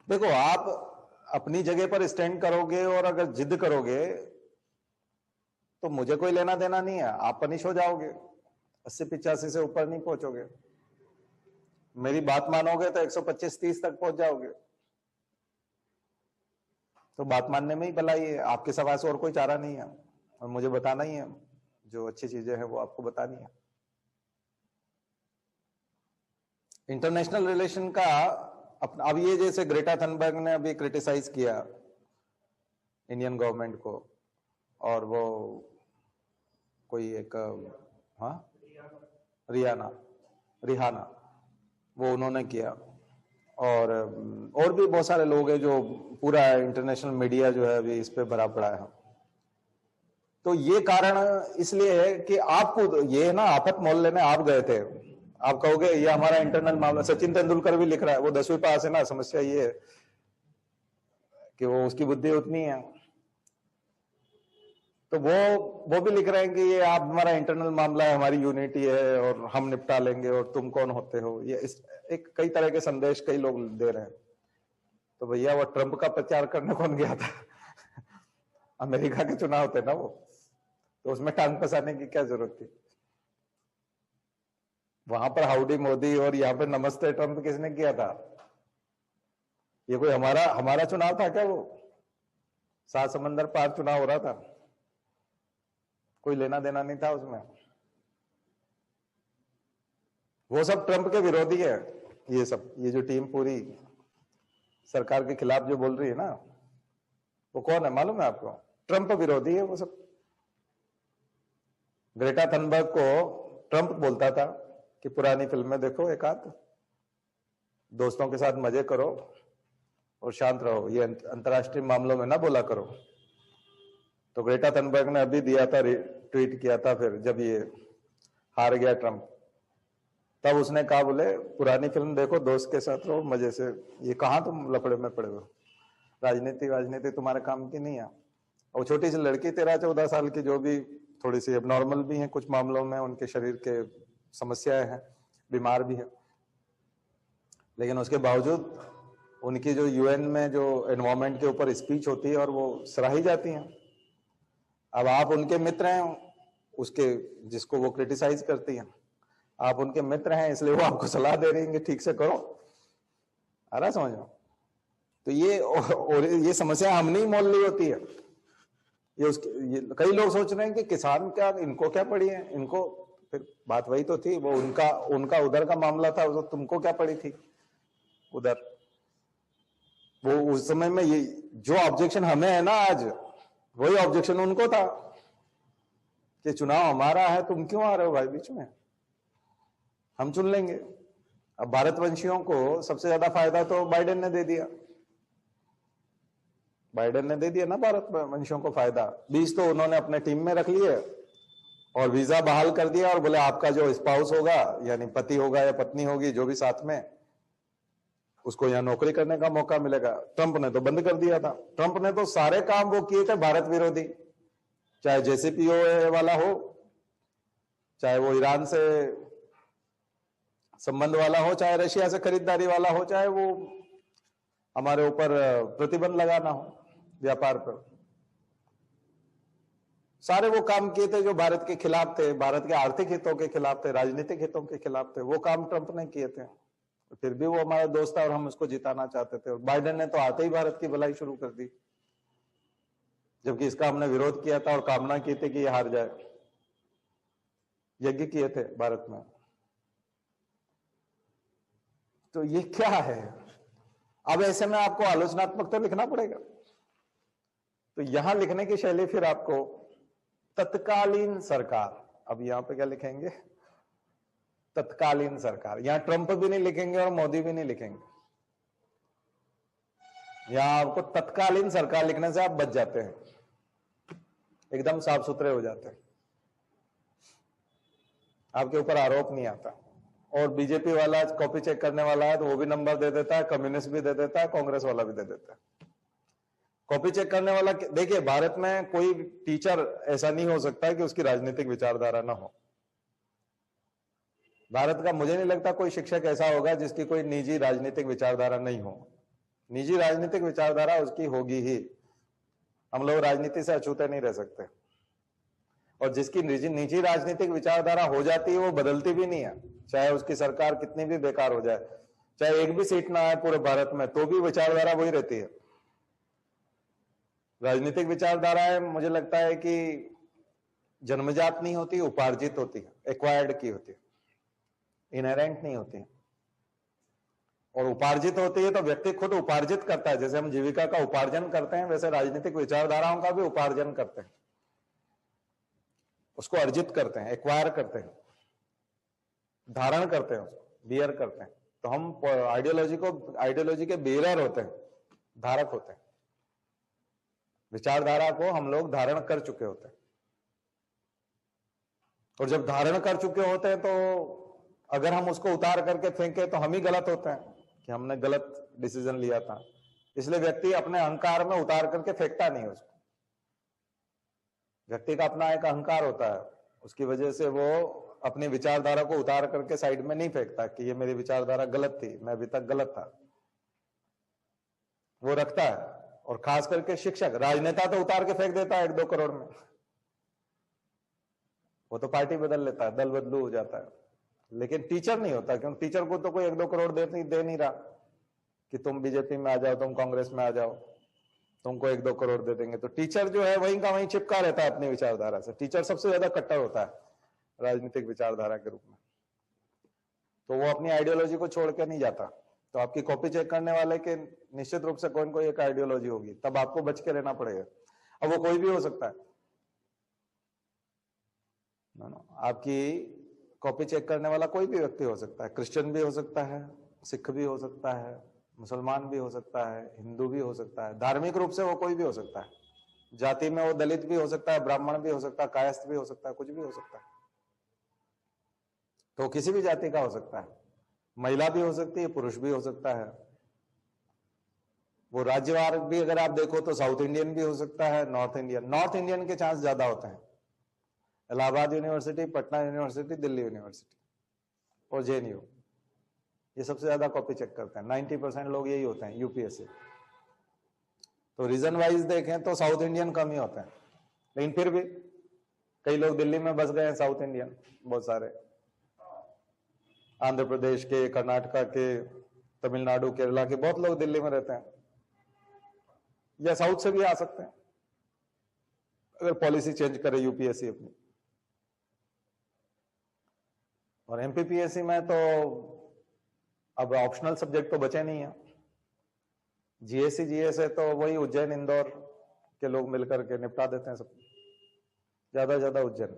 S1: देखो आप अपनी जगह पर स्टैंड करोगे और अगर जिद करोगे तो मुझे कोई लेना देना नहीं है, आप पनिश हो जाओगे, 80-85 से ऊपर नहीं पहुंचोगे। मेरी बात मानोगे तो 125-30 तक पहुंच जाओगे। तो बात मानने में ही भलाई है, आपके सिवा से और कोई चारा नहीं है, और मुझे बताना ही है, जो अच्छी चीजें हैं वो आपको बतानी है। इंटरनेशनल रिलेशन का अब ये जैसे ग्रेटा थनबर्ग ने अभी क्रिटिसाइज किया इंडियन गवर्नमेंट को, और वो कोई एक रिहाना वो उन्होंने किया, और भी बहुत सारे लोग हैं, जो पूरा इंटरनेशनल मीडिया जो है अभी इस पे भरा पड़ा है। तो ये कारण इसलिए है कि आपको ये ना आफत मोहल्ले में आप गए थे, आप कहोगे ये हमारा इंटरनल मामला, सचिन तेंदुलकर भी लिख रहा है, वो 10वीं पास है ना, समस्या ये है कि वो उसकी बुद्धि उतनी है, तो वो भी लिख रहे हैं कि ये आप हमारा इंटरनल मामला है, हमारी यूनिटी है और हम निपटा लेंगे और तुम कौन होते हो, ये एक कई तरह के संदेश कई लोग दे रहे हैं। तो भैया वो ट्रंप का प्रचार करने कौन गया था? अमेरिका के चुनाव थे ना वो, तो उसमें टांग फंसाने की क्या जरूरत थी? वहां पर हाउडी मोदी और यहाँ पे नमस्ते ट्रंप किसने किया था? ये कोई हमारा चुनाव था क्या? वो 7 समंदर पार चुनाव हो रहा था, कोई लेना देना नहीं था उसमें। वो सब ट्रंप के विरोधी है, ये जो टीम पूरी सरकार के खिलाफ जो बोल रही है ना, वो कौन है मालूम है आपको? ट्रंप विरोधी है वो सब। ग्रेटा थनबर्ग को ट्रंप बोलता था कि पुरानी फिल्में देखो, एक आध दोस्तों के साथ मजे करो और शांत रहो, ये अंतर्राष्ट्रीय मामलों में ना बोला करो। तो ग्रेटा थनबर्ग ने अभी दिया था, ट्वीट किया था, फिर जब ये हार गया ट्रंप, तब उसने कहा, बोले पुरानी फिल्म देखो, दोस्त के साथ रहो, मजे से, ये कहां तुम लफड़े में पड़े हो, राजनीति तुम्हारे काम की नहीं है। और छोटी सी लड़की 13-14 साल की, जो भी थोड़ी सी एबनॉर्मल भी है कुछ मामलों में, उनके शरीर के समस्याएं हैं, बीमार भी है, लेकिन उसके बावजूद उनकी जो यूएन में जो एनवायरमेंट के ऊपर स्पीच होती है और वो सराही जाती हैं। अब आप उनके मित्र हैं, उसके जिसको वो क्रिटिसाइज करती हैं, आप उनके मित्र हैं, इसलिए वो आपको सलाह दे रही है कि ठीक से करो। आ रहा समझ में? तो ये समस्या हमने ही मोल ली होती है। ये कई लोग सोच रहे हैं कि किसान क्या, इनको क्या पड़ी है, इनको, फिर बात वही तो थी, वो उनका उधर का मामला था, तो तुमको क्या पड़ी थी उधर? वो उस समय में ये जो ऑब्जेक्शन हमें है ना आज, वही ऑब्जेक्शन उनको था कि चुनाव हमारा है, तुम क्यों आ रहे हो भाई बीच में, हम चुन लेंगे। अब भारतवंशियों को सबसे ज्यादा फायदा तो बाइडेन ने दे दिया, ना भारतवंशियों को फायदा। 20 तो उन्होंने अपने टीम में रख लिए और वीजा बहाल कर दिया, और बोले आपका जो स्पाउस होगा, यानी पति होगा या पत्नी होगी, जो भी साथ में, उसको यहाँ नौकरी करने का मौका मिलेगा। ट्रंप ने तो बंद कर दिया था। ट्रंप ने तो सारे काम वो किए थे भारत विरोधी, चाहे JCPOA वाला हो, चाहे वो ईरान से संबंध वाला हो, चाहे रशिया से खरीदारी वाला हो, चाहे वो हमारे ऊपर प्रतिबंध लगाना हो व्यापार पर, सारे वो काम किए थे जो भारत के खिलाफ थे, भारत के आर्थिक हितों के खिलाफ थे, राजनीतिक हितों के खिलाफ थे। वो काम ट्रंप ने किए थे, फिर भी वो हमारा दोस्त था और हम उसको जिताना चाहते थे। और बाइडेन ने तो आते ही भारत की भलाई शुरू कर दी, जबकि इसका हमने विरोध किया था और कामना की थी कि ये हार जाए। यज्ञ किए थे भारत में। तो ये क्या है? अब ऐसे में आपको आलोचनात्मक तो लिखना पड़ेगा। तो यहां लिखने की शैली फिर आपको तत्कालीन सरकार, अब यहां पे क्या लिखेंगे? तत्कालीन सरकार। यहां ट्रंप भी नहीं लिखेंगे और मोदी भी नहीं लिखेंगे, यहां आपको तत्कालीन सरकार लिखने से आप बच जाते हैं, एकदम साफ सुथरे हो जाते हैं, आपके ऊपर आरोप नहीं आता। और बीजेपी वाला कॉपी चेक करने वाला है तो वो भी नंबर दे देता है, कम्युनिस्ट भी दे देता है, कांग्रेस वाला भी दे देता है। कॉपी चेक करने वाला, देखिए भारत में कोई टीचर ऐसा नहीं हो सकता कि उसकी राजनीतिक विचारधारा ना हो। भारत का मुझे नहीं लगता कोई शिक्षक ऐसा होगा जिसकी कोई निजी राजनीतिक विचारधारा नहीं हो। निजी राजनीतिक विचारधारा उसकी होगी ही। हम लोग राजनीति से अछूते नहीं रह सकते। और जिसकी निजी राजनीतिक विचारधारा हो जाती है वो बदलती भी नहीं है, चाहे उसकी सरकार कितनी भी बेकार हो जाए, चाहे एक भी सीट ना आए पूरे भारत में, तो भी विचारधारा वही रहती है। राजनीतिक विचारधाराएं मुझे लगता है कि जन्मजात नहीं होती, उपार्जित होती है, एक्वायर्ड की होती है, इनहेरेंट नहीं होती है। और उपार्जित होती है तो व्यक्ति खुद उपार्जित करता है। जैसे हम जीविका का उपार्जन करते हैं, वैसे राजनीतिक विचारधाराओं का भी उपार्जन करते हैं, उसको अर्जित करते हैं, एक्वायर करते हैं, धारण करते हैं, उसको बियर करते हैं। तो हम आइडियोलॉजी के बेरर होते हैं, धारक होते हैं। विचारधारा को हम लोग धारण कर चुके होते हैं, और जब धारण कर चुके होते हैं तो अगर हम उसको उतार करके फेंके तो हम ही गलत होते हैं कि हमने गलत डिसीजन लिया था। इसलिए व्यक्ति अपने अहंकार में उतार करके फेंकता नहीं उसको। व्यक्ति का अपना एक अहंकार होता है, उसकी वजह से वो अपनी विचारधारा को उतार करके साइड में नहीं फेंकता कि ये मेरी विचारधारा गलत थी, मैं अभी तक गलत था। वो रखता है। और खास करके शिक्षक, राजनेता तो उतार के फेंक देता है 1-2 करोड़ में, वो तो पार्टी बदल लेता है, दल बदलू हो जाता है। लेकिन टीचर नहीं होता, क्योंकि टीचर को तो कोई 1-2 करोड़ दे नहीं रहा कि तुम बीजेपी में आ जाओ, तुम कांग्रेस में आ जाओ, तुमको 1-2 करोड़ दे देंगे। तो टीचर जो है वहीं का वहीं चिपका रहता है अपनी विचारधारा से। टीचर सबसे ज्यादा कट्टर होता है राजनीतिक विचारधारा के रूप में, तो वो अपनी आइडियोलॉजी को छोड़ के नहीं जाता। तो आपकी कॉपी चेक करने वाले के निश्चित रूप से कोई न कोई एक आइडियोलॉजी होगी, तब आपको बच के रहना पड़ेगा। अब वो कोई भी हो सकता है ना, आपकी कॉपी चेक करने वाला कोई भी व्यक्ति हो सकता है। क्रिश्चियन भी हो सकता है, सिख भी हो सकता है, मुसलमान भी हो सकता है, हिंदू भी हो सकता है, धार्मिक रूप से वो कोई भी हो सकता है। जाति में वो दलित भी हो सकता है, ब्राह्मण भी हो सकता है, कायस्थ भी हो सकता है, कुछ भी हो सकता है। तो किसी भी जाति का हो सकता है, महिला भी हो सकती है, पुरुष भी हो सकता है। वो राज्यवार भी अगर आप देखो तो साउथ इंडियन भी हो सकता है, नॉर्थ इंडियन के चांस ज्यादा होते हैं। Allahabad university, Patna university, Delhi university और जेएनयू, ये सबसे ज्यादा कॉपी चेक करते हैं। 90% लोग यही होते हैं यूपीएससी। तो रीजन वाइज देखें तो साउथ इंडियन कम ही होते हैं, लेकिन फिर भी कई लोग दिल्ली में बस गए हैं, साउथ इंडियन बहुत सारे, आंध्र प्रदेश के, कर्नाटका के, तमिलनाडु, केरला के बहुत लोग दिल्ली में रहते हैं, या साउथ से भी आ सकते हैं अगर पॉलिसी चेंज करे यूपीएससी अपनी। और एमपीपीएससी में तो अब ऑप्शनल सब्जेक्ट तो बचे नहीं है। जीएससी जीएस है तो वही उज्जैन इंदौर के लोग मिलकर के निपटा देते हैं सब, ज्यादा उज्जैन।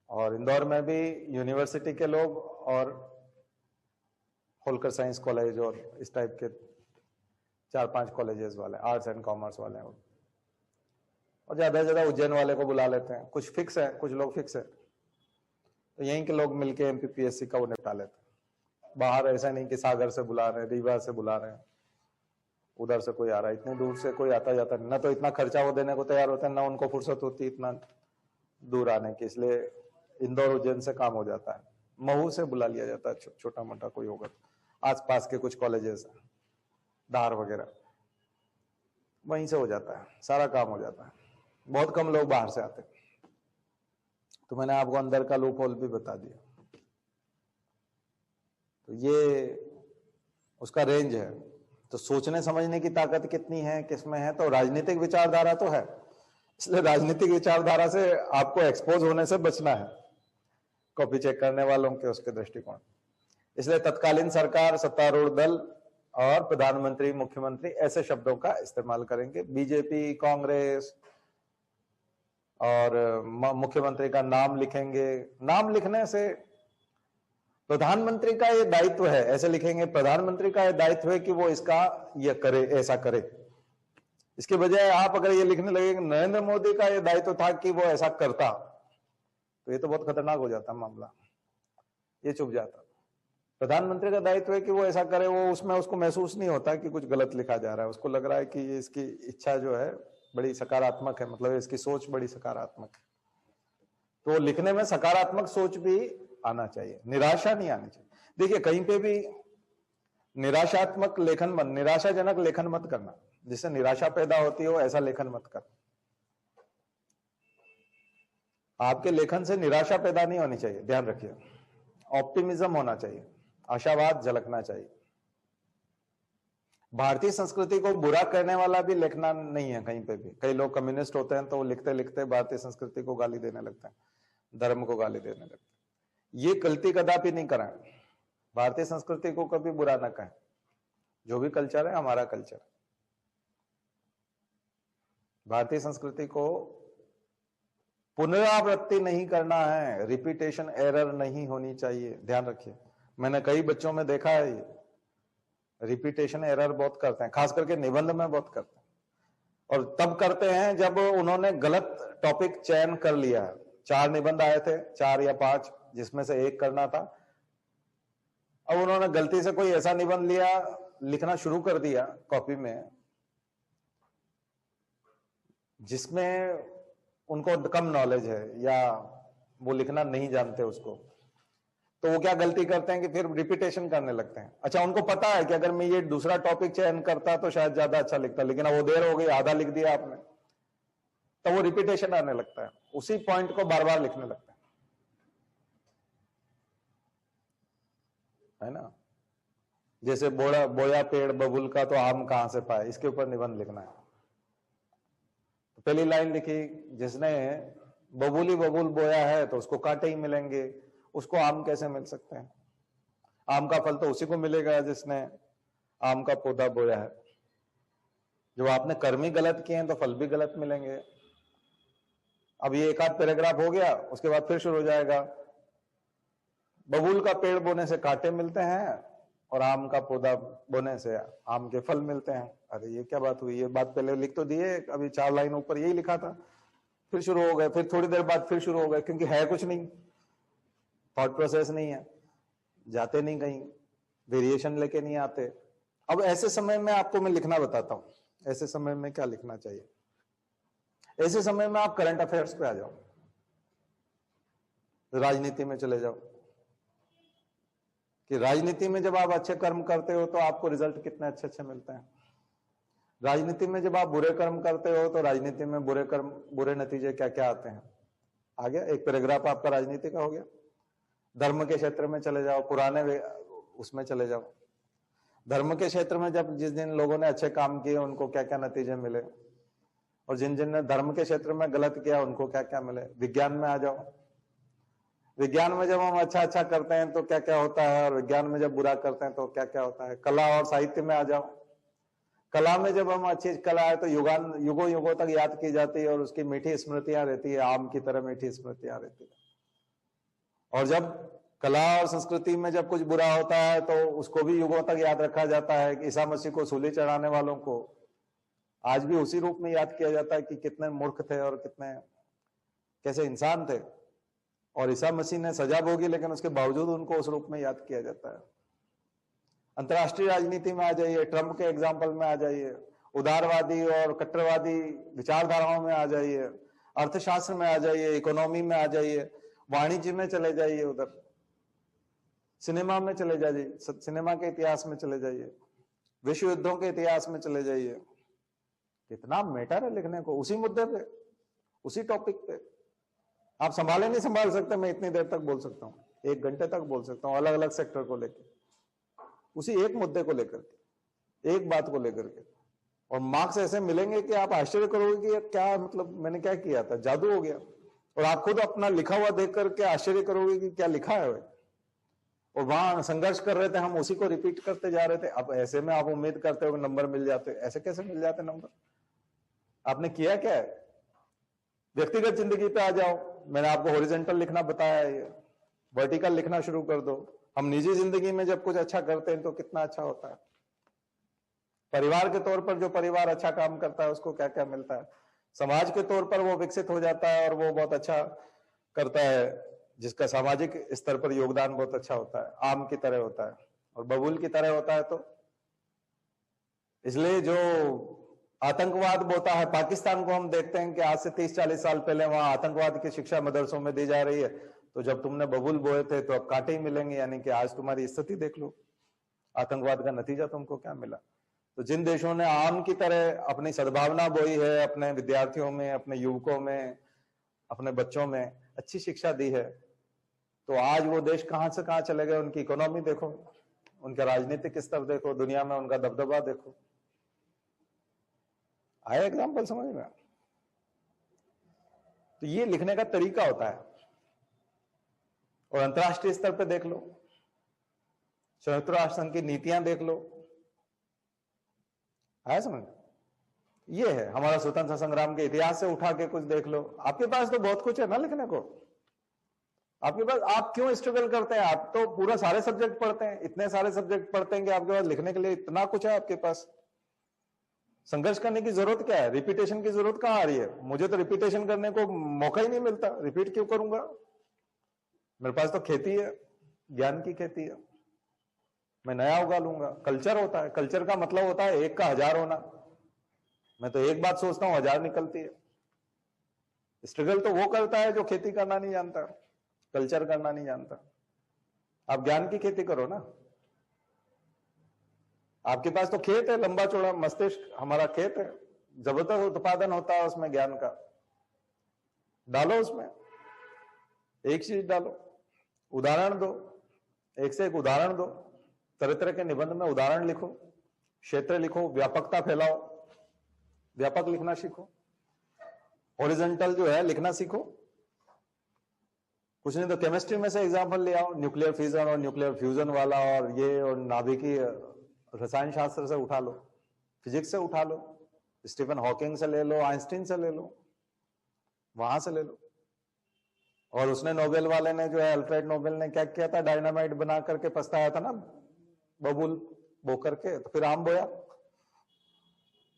S1: और इंदौर में भी यूनिवर्सिटी के लोग और होलकर साइंस कॉलेज और इस टाइप के 4-5 कॉलेजेस वाले, आर्ट्स एंड कॉमर्स वाले हैं, और ज्यादा उज्जैन वाले को बुला लेते हैं। कुछ फिक्स है, कुछ लोग फिक्स है, तो यहीं के लोग मिलके एमपीपीएससी का वो निपटा लेते हैं। बाहर ऐसा नहीं कि सागर से बुला रहे हैं, रीवा से बुला रहे हैं, उधर से कोई आ रहा है, इतने दूर से कोई आता जाता नहीं, ना तो इतना खर्चा वो देने को तैयार होते हैं, ना उनको फुर्सत होती इतना दूर आने की। इसलिए इंदौर उज्जैन से काम हो जाता है। महू से बुला लिया जाता है, छोटा मोटा कोई होगा, आसपास के कुछ कॉलेजेस, धार वगैरह, वहीं से हो जाता है, सारा काम हो जाता है। बहुत कम लोग बाहर से आते हैं। तो मैंने आपको अंदर का लूप होल भी बता दिया। तो ये उसका रेंज है। तो सोचने समझने की ताकत कितनी है, किसमें है, तो राजनीतिक विचारधारा तो है। इसलिए राजनीतिक विचारधारा से आपको एक्सपोज होने से बचना है, कॉपी चेक करने वालों के उसके दृष्टिकोण। इसलिए तत्कालीन सरकार, सत्तारूढ़ दल और प्रधानमंत्री, मुख्यमंत्री ऐसे शब्दों का इस्तेमाल करेंगे। बीजेपी, कांग्रेस, और मुख्यमंत्री का नाम लिखेंगे। नाम लिखने से प्रधानमंत्री का ये दायित्व है, ऐसे लिखेंगे, प्रधानमंत्री का ये दायित्व है कि वो इसका ये करे, ऐसा करे। इसके बजाय आप अगर ये लिखने लगेंगे नरेंद्र मोदी का ये दायित्व था कि वो ऐसा करता, तो ये तो बहुत खतरनाक हो जाता मामला, ये चुप जाता। प्रधानमंत्री का दायित्व है कि वो ऐसा करे, वो उसमें उसको महसूस नहीं होता कि कुछ गलत लिखा जा रहा है, उसको लग रहा है कि इसकी इच्छा जो है बड़ी सकारात्मक है, मतलब इसकी सोच बड़ी सकारात्मक है। तो लिखने में सकारात्मक सोच भी आना चाहिए, निराशा नहीं आनी चाहिए। देखिए कहीं पे भी निराशात्मक लेखन मत, निराशाजनक लेखन मत करना, जिससे निराशा पैदा होती हो ऐसा लेखन मत कर। आपके लेखन से निराशा पैदा नहीं होनी चाहिए, ध्यान रखिए। ऑप्टिमिज्म होना चाहिए, आशावाद झलकना चाहिए। भारतीय संस्कृति को बुरा करने वाला भी लिखना नहीं है कहीं पे भी। कई लोग कम्युनिस्ट होते हैं तो वो लिखते लिखते भारतीय संस्कृति को गाली देने लगते हैं, धर्म को गाली देने लगते हैं। ये गलती कदापि नहीं करें। भारतीय संस्कृति को कभी बुरा ना कहें। जो भी कल्चर है हमारा कल्चर। भारतीय संस्कृति को पुनरावृत्ति नहीं करना है, रिपीटेशन एरर नहीं होनी चाहिए, ध्यान रखिए। मैंने कई बच्चों में देखा है ये रिपीटेशन एरर बहुत करते हैं, खास करके निबंध में बहुत करते हैं। और तब करते हैं जब उन्होंने गलत टॉपिक चयन कर लिया है। 4 निबंध आए थे, 4 या 5, जिसमें से एक करना था। अब उन्होंने गलती से कोई ऐसा निबंध लिया, लिखना शुरू कर दिया कॉपी में, जिसमें उनको कम नॉलेज है या वो लिखना नहीं जानते उसको, तो वो क्या गलती करते हैं कि फिर रिपीटेशन करने लगते हैं। अच्छा, उनको पता है कि अगर मैं ये दूसरा टॉपिक चयन करता तो शायद ज्यादा अच्छा लिखता, लेकिन अब वो देर हो गई, आधा लिख दिया आपने, तो वो रिपीटेशन आने लगता है, उसी पॉइंट को बार बार लिखने लगता है ना। जैसे बोया पेड़ बबूल का तो आम कहां से पाए, इसके ऊपर निबंध लिखना है। तो पहली लाइन लिखी, जिसने बबूली बबूल बोया है तो उसको कांटे ही मिलेंगे, उसको आम कैसे मिल सकते हैं? आम का फल तो उसी को मिलेगा जिसने आम का पौधा बोया है। जब आपने कर्म ही गलत किए हैं तो फल भी गलत मिलेंगे। अब ये एक आध पैराग्राफ हो गया, उसके बाद फिर शुरू हो जाएगा, बबूल का पेड़ बोने से कांटे मिलते हैं और आम का पौधा बोने से आम के फल मिलते हैं। अरे ये क्या बात हुई, ये बात पहले लिख तो दिए, अभी 4 लाइन ऊपर यही लिखा था, फिर शुरू हो गए, फिर थोड़ी देर बाद फिर शुरू हो गए, क्योंकि है कुछ नहीं, थॉट प्रोसेस नहीं है, जाते नहीं कहीं, वेरिएशन लेके नहीं आते। अब ऐसे समय में आपको मैं लिखना बताता हूं, ऐसे समय में क्या लिखना चाहिए। ऐसे समय में आप करंट अफेयर्स पे आ जाओ, राजनीति में चले जाओ, कि राजनीति में जब आप अच्छे कर्म करते हो तो आपको रिजल्ट कितने अच्छे अच्छे मिलते हैं। राजनीति में जब आप बुरे कर्म करते हो तो राजनीति में बुरे कर्म, बुरे नतीजे क्या क्या आते हैं। आ गया, एक पैराग्राफ आपका राजनीति का हो गया। धर्म के क्षेत्र में चले जाओ, पुराने उसमें चले जाओ, धर्म के क्षेत्र में जब जिस दिन लोगों ने अच्छे काम किए उनको क्या क्या नतीजे मिले, और जिन जिन ने धर्म के क्षेत्र में गलत किया उनको क्या क्या मिले। विज्ञान में आ जाओ, विज्ञान में जब हम अच्छा अच्छा करते हैं तो क्या क्या होता है, और विज्ञान में जब बुरा करते हैं तो क्या क्या होता है। कला और साहित्य में आ जाओ, कला में जब हम अच्छी कला है तो युगों युगों तक याद की जाती है और उसकी मीठी स्मृतियां रहती है, आम की तरह मीठी स्मृतियां रहती है। और जब कला और संस्कृति में जब कुछ बुरा होता है तो उसको भी युगों तक याद रखा जाता है। कि ईसा मसीह को सूली चढ़ाने वालों को आज भी उसी रूप में याद किया जाता है कि कितने मूर्ख थे और कितने कैसे इंसान थे, और ईसा मसीह ने सजा भोगी लेकिन उसके बावजूद उनको उस रूप में याद किया जाता है। अंतर्राष्ट्रीय राजनीति में आ जाइए, ट्रंप के एग्जाम्पल में आ जाइए, उदारवादी और कट्टरवादी विचारधाराओं में आ जाइए, अर्थशास्त्र में आ जाइए, इकोनॉमी में आ जाइए, वाणिज्य में चले जाइए, उधर सिनेमा में चले जाइए, सिनेमा के इतिहास में चले जाइए, विश्व युद्धों के इतिहास में चले जाइए। कितना मैटर है लिखने को, उसी मुद्दे पे, उसी टॉपिक पे। आप संभाले नहीं संभाल सकते, मैं इतनी देर तक बोल सकता हूँ, 1 घंटे तक बोल सकता हूँ, अलग अलग सेक्टर को लेकर, उसी एक मुद्दे को लेकर के, एक बात को लेकर के। और मार्क्स ऐसे मिलेंगे कि आप आश्चर्य करोगे कि क्या मतलब मैंने क्या किया था, जादू हो गया। और आप खुद अपना लिखा हुआ देख करके आश्चर्य करोगे कि क्या लिखा है। और वहां संघर्ष कर रहे थे, हम उसी को रिपीट करते जा रहे थे। अब ऐसे में आप उम्मीद करते हो कि नंबर मिल जाते, ऐसे कैसे मिल जाते नंबर? आपने किया क्या है? व्यक्तिगत जिंदगी पे आ जाओ, मैंने आपको हॉरिजॉन्टल लिखना बताया है, वर्टिकल लिखना शुरू कर दो। हम निजी जिंदगी में जब कुछ अच्छा करते हैं तो कितना अच्छा होता है। परिवार के तौर पर जो परिवार अच्छा काम करता है उसको क्या क्या मिलता है। समाज के तौर पर वो विकसित हो जाता है और वो बहुत अच्छा करता है, जिसका सामाजिक स्तर पर योगदान बहुत अच्छा होता है, आम की तरह होता है और बबूल की तरह होता है। तो इसलिए जो आतंकवाद बोता है, पाकिस्तान को हम देखते हैं कि आज से 30-40 साल पहले वहां आतंकवाद की शिक्षा मदरसों में दी जा रही है, तो जब तुमने बबूल बोए थे तो अब कांटे ही मिलेंगे। यानी कि आज तुम्हारी स्थिति देख लो, आतंकवाद का नतीजा तुमको क्या मिला। तो जिन देशों ने आम की तरह अपनी सद्भावना बोई है, अपने विद्यार्थियों में, अपने युवकों में, अपने बच्चों में अच्छी शिक्षा दी है, तो आज वो देश कहां से कहां चले गए। उनकी इकोनॉमी देखो, उनका राजनीतिक स्तर देखो, दुनिया में उनका दबदबा देखो। आया एग्जाम्पल समझ में? तो ये लिखने का तरीका होता है। और अंतरराष्ट्रीय स्तर पे देख लो, संयुक्त राष्ट्र संघ की नीतियां देख लो, आया समझ? ये है हमारा स्वतंत्रता संग्राम के इतिहास से उठा के कुछ देख लो। आपके पास तो बहुत कुछ है ना लिखने को। आपके पास, आप क्यों स्ट्रगल करते हैं? आप तो पूरा सारे सब्जेक्ट पढ़ते हैं, इतने सारे सब्जेक्ट पढ़ते हैं कि आपके पास लिखने के लिए इतना कुछ है आपके पास। संघर्ष करने की जरूरत क्या है? रिपीटेशन की जरूरत कहां आ रही है? मुझे तो रिपीटेशन करने को मौका ही नहीं मिलता, रिपीट क्यों करूंगा? मेरे पास तो खेती है, ज्ञान की खेती है, मैं नया उगा लूंगा। कल्चर होता है, कल्चर का मतलब होता है एक का हजार होना। मैं तो एक बात सोचता हूं, हजार निकलती है। स्ट्रगल तो वो करता है जो खेती करना नहीं जानता, कल्चर करना नहीं जानता। आप ज्ञान की खेती करो ना। आपके पास तो खेत है, लंबा चौड़ा मस्तिष्क हमारा खेत है, जबरदस्त उत्पादन होता है उसमें ज्ञान का। डालो उसमें, एक चीज डालो, उदाहरण दो, एक से एक उदाहरण दो, तरह तरह के निबंध में उदाहरण लिखो, क्षेत्र लिखो, व्यापकता फैलाओ, व्यापक लिखना सीखो, हॉरिजॉन्टल जो है लिखना सीखो। कुछ नहीं तो केमिस्ट्री में से एग्जांपल ले आओ, न्यूक्लियर फिजन और न्यूक्लियर फ्यूजन वाला, और ये और नाभिकीय रसायन शास्त्र से उठा लो, फिजिक्स से उठा लो, स्टीफन हॉकिंग से ले लो, आइंस्टीन से ले लो, वहां से ले लो। और उसने नोबेल वाले ने जो है अल्फ्रेड नोबेल ने क्या किया था, डायनामाइट बना करके पछताया था ना, बबूल बो करके, तो फिर आम बोया।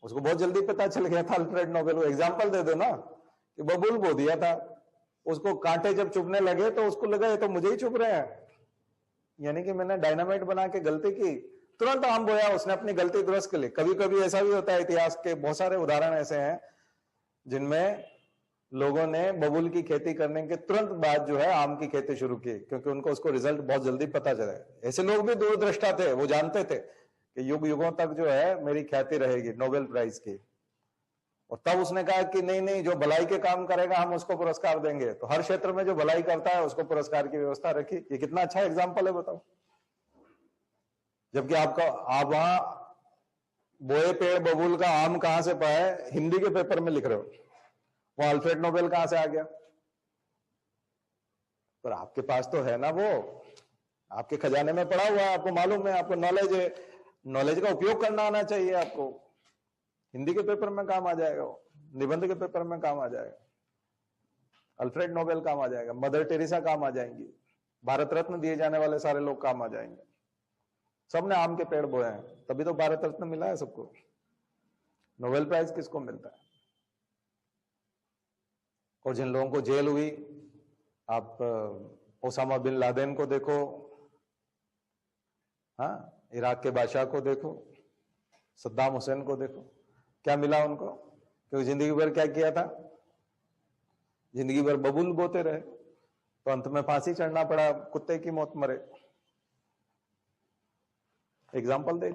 S1: उसको बहुत जल्दी पता चल गया था अल्फ्रेड नोबेल को। एग्जाम्पल दे दो ना कि बबूल बो दिया था, उसको कांटे जब चुभने लगे तो उसको लगा ये तो मुझे ही चुभ रहे हैं, यानी कि मैंने डायनामाइट बना के गलती की, तुरंत आम बोया उसने अपनी गलती दुरुस्त के लिए। कभी कभी ऐसा भी होता है, इतिहास के बहुत सारे उदाहरण ऐसे हैं जिनमें लोगों ने बबूल की खेती करने के तुरंत बाद जो है आम की खेती शुरू की, क्योंकि उनको उसको रिजल्ट बहुत जल्दी पता चला। ऐसे लोग भी दूरदृष्टा थे, वो जानते थे कि युग युगों तक जो है मेरी ख्याति रहेगी नोबेल प्राइज की। और तब उसने कहा कि नहीं नहीं, जो भलाई के काम करेगा हम उसको पुरस्कार देंगे। तो हर क्षेत्र में जो भलाई करता है उसको पुरस्कार की व्यवस्था रखी। ये कितना अच्छा एग्जाम्पल है, बताओ। जबकि आप वहां बोए पेड़ बबूल का आम कहां से पाए, हिंदी के पेपर में लिख रहे हो, वो अल्फ्रेड नोबेल कहां से आ गया? पर आपके पास तो है ना, वो आपके खजाने में पड़ा हुआ है, आपको मालूम है, आपको नॉलेज है। नॉलेज का उपयोग करना आना चाहिए आपको। हिंदी के पेपर में काम आ जाएगा, वो निबंध के पेपर में काम आ जाएगा, अल्फ्रेड नोबेल काम आ जाएगा, मदर टेरेसा काम आ जाएंगी, भारत रत्न दिए जाने वाले सारे लोग काम आ जाएंगे। सबने आम के पेड़ बोए हैं, तभी तो भारत रत्न मिला है सबको। नोबेल प्राइज किसको मिलता है? और जिन लोगों को जेल हुई, आप ओसामा बिन लादेन को देखो, हाँ, इराक के बादशाह को देखो, सद्दाम हुसैन को देखो, क्या मिला उनको? क्योंकि जिंदगी भर क्या किया था? जिंदगी भर बबूल बोते रहे, तो अंत में फांसी चढ़ना पड़ा, कुत्ते की मौत मरे। एग्जाम्पल दे,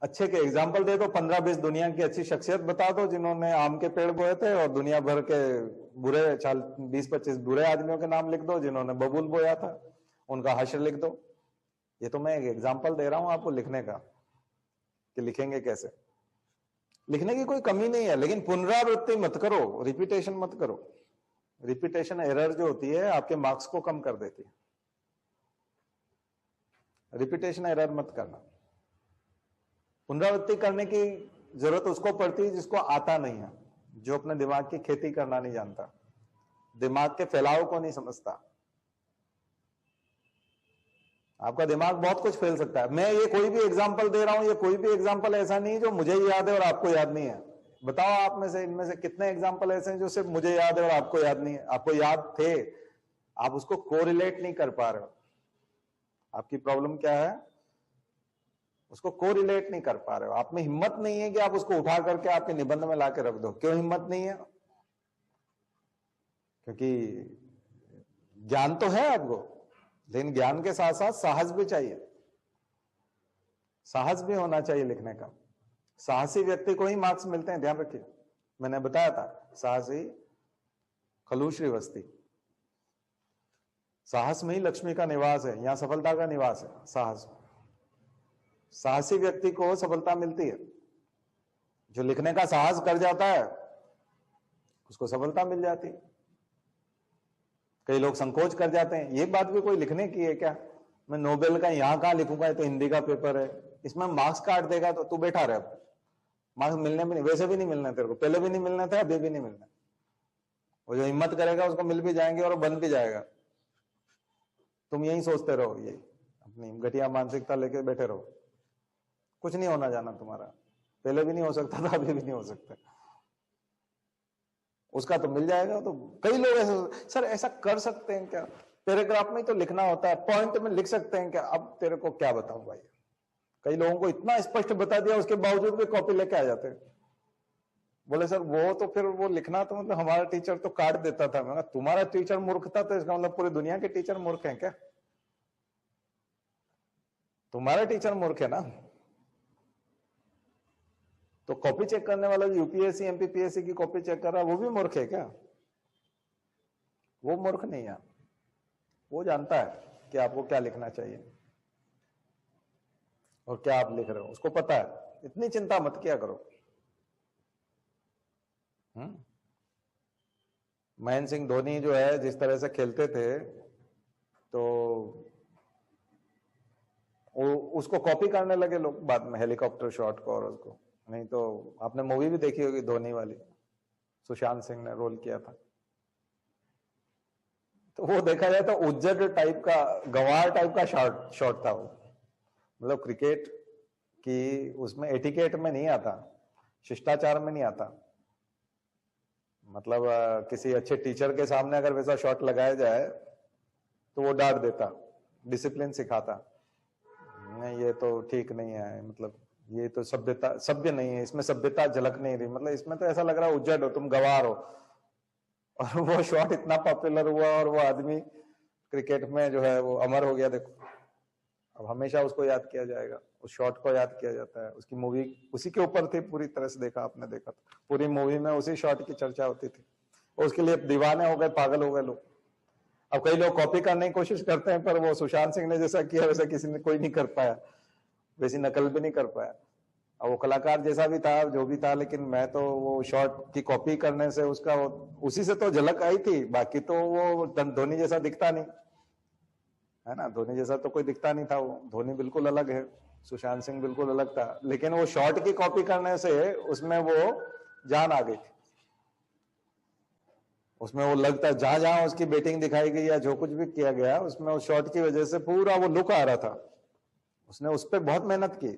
S1: अच्छे के एग्जाम्पल दे दो, 15-20 दुनिया की अच्छी शख्सियत बता दो जिन्होंने आम के पेड़ बोए थे, और दुनिया भर के बुरे 20-25 बुरे आदमियों के नाम लिख दो जिन्होंने बबूल बोया था, उनका हश्र लिख दो। ये तो मैं एक एग्जाम्पल दे रहा हूं आपको लिखने का, कि लिखेंगे कैसे। लिखने की कोई कमी नहीं है, लेकिन पुनरावृत्ति मत करो, रिपीटेशन मत करो। रिपीटेशन एरर जो होती है आपके मार्क्स को कम कर देती है। रिपीटेशन एरर मत करना। पुनरावृत्ति करने की जरूरत उसको पड़ती है जिसको आता नहीं है, जो अपने दिमाग की खेती करना नहीं जानता, दिमाग के फैलाव को नहीं समझता। आपका दिमाग बहुत कुछ फैल सकता है। मैं ये कोई भी एग्जांपल दे रहा हूं, ये कोई भी एग्जांपल ऐसा नहीं जो मुझे याद है और आपको याद नहीं है। बताओ आप में से, इनमें से कितने एग्जांपल ऐसे हैं जो सिर्फ मुझे याद है और आपको याद नहीं है? आपको याद थे, आप उसको कोरिलेट नहीं कर पा रहे हो। आपकी प्रॉब्लम क्या है? उसको कोरिलेट नहीं कर पा रहे हो। आप में हिम्मत नहीं है कि आप उसको उठा करके आपके निबंध में लाके रख दो। क्यों हिम्मत नहीं है? क्योंकि ज्ञान तो है आपको, लेकिन ज्ञान के साथ साथ साहस भी चाहिए। साहस भी होना चाहिए लिखने का। साहसी व्यक्ति को ही मार्क्स मिलते हैं, ध्यान रखिए। मैंने बताया था, साहसी खलूस श्रीवस्ती। साहस में ही लक्ष्मी का निवास है, यहां सफलता का निवास है। साहस, साहसी व्यक्ति को सफलता मिलती है। जो लिखने का साहस कर जाता है उसको सफलता मिल जाती है। कई लोग संकोच कर जाते हैं। ये बात भी कोई लिखने की है क्या? मैं नोबेल का यहां कहां लिखूंगा, ये तो हिंदी का पेपर है, इसमें मार्क्स काट देगा तो तू बैठा रहे। मार्क्स मिलने भी नहीं, वैसे भी नहीं मिलना तेरे को, पहले भी नहीं मिलना था, अभी भी नहीं मिलना। वो जो हिम्मत करेगा उसको मिल भी जाएंगे और बन भी जाएगा। तुम यही सोचते रहो, ये अपनी घटिया मानसिकता लेके बैठे रहो, कुछ नहीं होना जाना तुम्हारा। पहले भी नहीं हो सकता था, अभी भी नहीं हो सकता। उसका तो मिल जाएगा। तो कई लोग ऐसे, सर ऐसा कर सकते हैं क्या? पैराग्राफ में तो लिखना होता है, पॉइंट में लिख सकते हैं कि अब तेरे को क्या बताऊं भाई। कई लोगों को इतना स्पष्ट बता दिया, उसके बावजूद भी कॉपी लेके आ जाते हैं। बोले सर वो तो फिर वो लिखना तो मतलब हमारा टीचर तो काट देता था। मैं तुम्हारा टीचर मूर्ख था तो इसका मतलब पूरी दुनिया के टीचर मूर्ख हैं क्या? तुम्हारा टीचर मूर्ख है ना। तो कॉपी चेक करने वाला यूपीएससी एमपीपीएससी की कॉपी चेक कर रहा है, वो भी मूर्ख है क्या? वो मूर्ख नहीं है, वो जानता है कि आपको क्या लिखना चाहिए और क्या आप लिख रहे हो, उसको पता है। इतनी चिंता मत किया करो। महेंद्र सिंह धोनी जो है जिस तरह से खेलते थे, तो उसको कॉपी करने लगे लोग बाद में, हेलीकॉप्टर शॉट को और उसको। नहीं तो आपने मूवी भी देखी होगी धोनी वाली, सुशांत सिंह ने रोल किया था। तो वो देखा जाए तो उज्जड टाइप का, गंवार टाइप का शॉट था वो। मतलब क्रिकेट की उसमें एटिकेट में नहीं आता, शिष्टाचार में नहीं आता। मतलब किसी अच्छे टीचर के सामने अगर वैसा शॉट लगाया जाए तो वो डांट देता, डिसिप्लिन सिखाता। नहीं ये तो ठीक नहीं है, मतलब ये तो सभ्यता, सभ्य नहीं है, इसमें सभ्यता झलक नहीं रही। मतलब इसमें तो ऐसा लग रहा है उज्जड हो, तुम गंवार हो। और वो शॉट इतना पॉपुलर हुआ और वो आदमी क्रिकेट में जो है वो अमर हो गया। देखो अब हमेशा उसको याद किया जाएगा, उस शॉट को याद किया जाता है। उसकी मूवी उसी के ऊपर थी पूरी तरह से, देखा आपने, देखा था पूरी मूवी में उसी शॉट की चर्चा होती थी। और उसके लिए दीवाने हो गए, पागल हो गए लोग। अब कई लोग कॉपी करने की कोशिश करते हैं, पर वो सुशांत सिंह ने जैसा किया वैसा किसी ने कोई नहीं कर पाया, वैसी नकल भी नहीं कर पाया। अब वो कलाकार जैसा भी था, जो भी था, लेकिन मैं तो वो शॉट की कॉपी करने से उसका उसी से तो झलक आई थी। बाकी तो वो धोनी जैसा दिखता नहीं है ना, धोनी जैसा तो कोई दिखता नहीं था वो। धोनी बिल्कुल अलग है, सुशांत सिंह बिल्कुल अलग था, लेकिन वो शॉट की कॉपी करने से उसमें वो जान आ गई थी। उसमें वो लगता, जहां जहां उसकी बैटिंग दिखाई गई या जो कुछ भी किया गया, उसमें उस शॉट की वजह से पूरा वो लुक आ रहा था। उसने उस पर बहुत मेहनत की।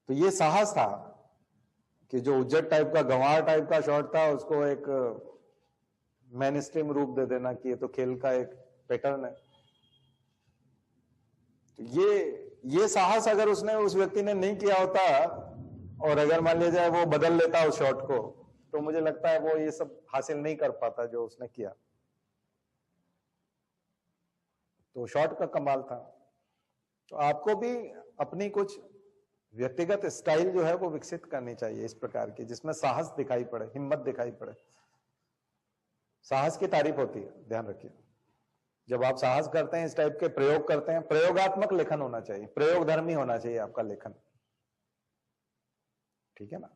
S1: तो ये साहस था कि जो उज्जड टाइप का, गंवार टाइप का शॉट था, उसको एक मेन स्ट्रीम रूप दे देना कि ये तो खेल का एक पैटर्न है। तो ये साहस अगर उसने, उस व्यक्ति ने नहीं किया होता, और अगर मान लिया जाए वो बदल लेता उस शॉट को, तो मुझे लगता है वो ये सब हासिल नहीं कर पाता जो उसने किया। तो शॉट का कमाल था। तो आपको भी अपनी कुछ व्यक्तिगत स्टाइल जो है वो विकसित करनी चाहिए इस प्रकार की, जिसमें साहस दिखाई पड़े, हिम्मत दिखाई पड़े। साहस की तारीफ होती है, ध्यान रखिए। जब आप साहस करते हैं, इस टाइप के प्रयोग करते हैं, प्रयोगात्मक लेखन होना चाहिए, प्रयोगधर्मी होना चाहिए आपका लेखन, ठीक है ना।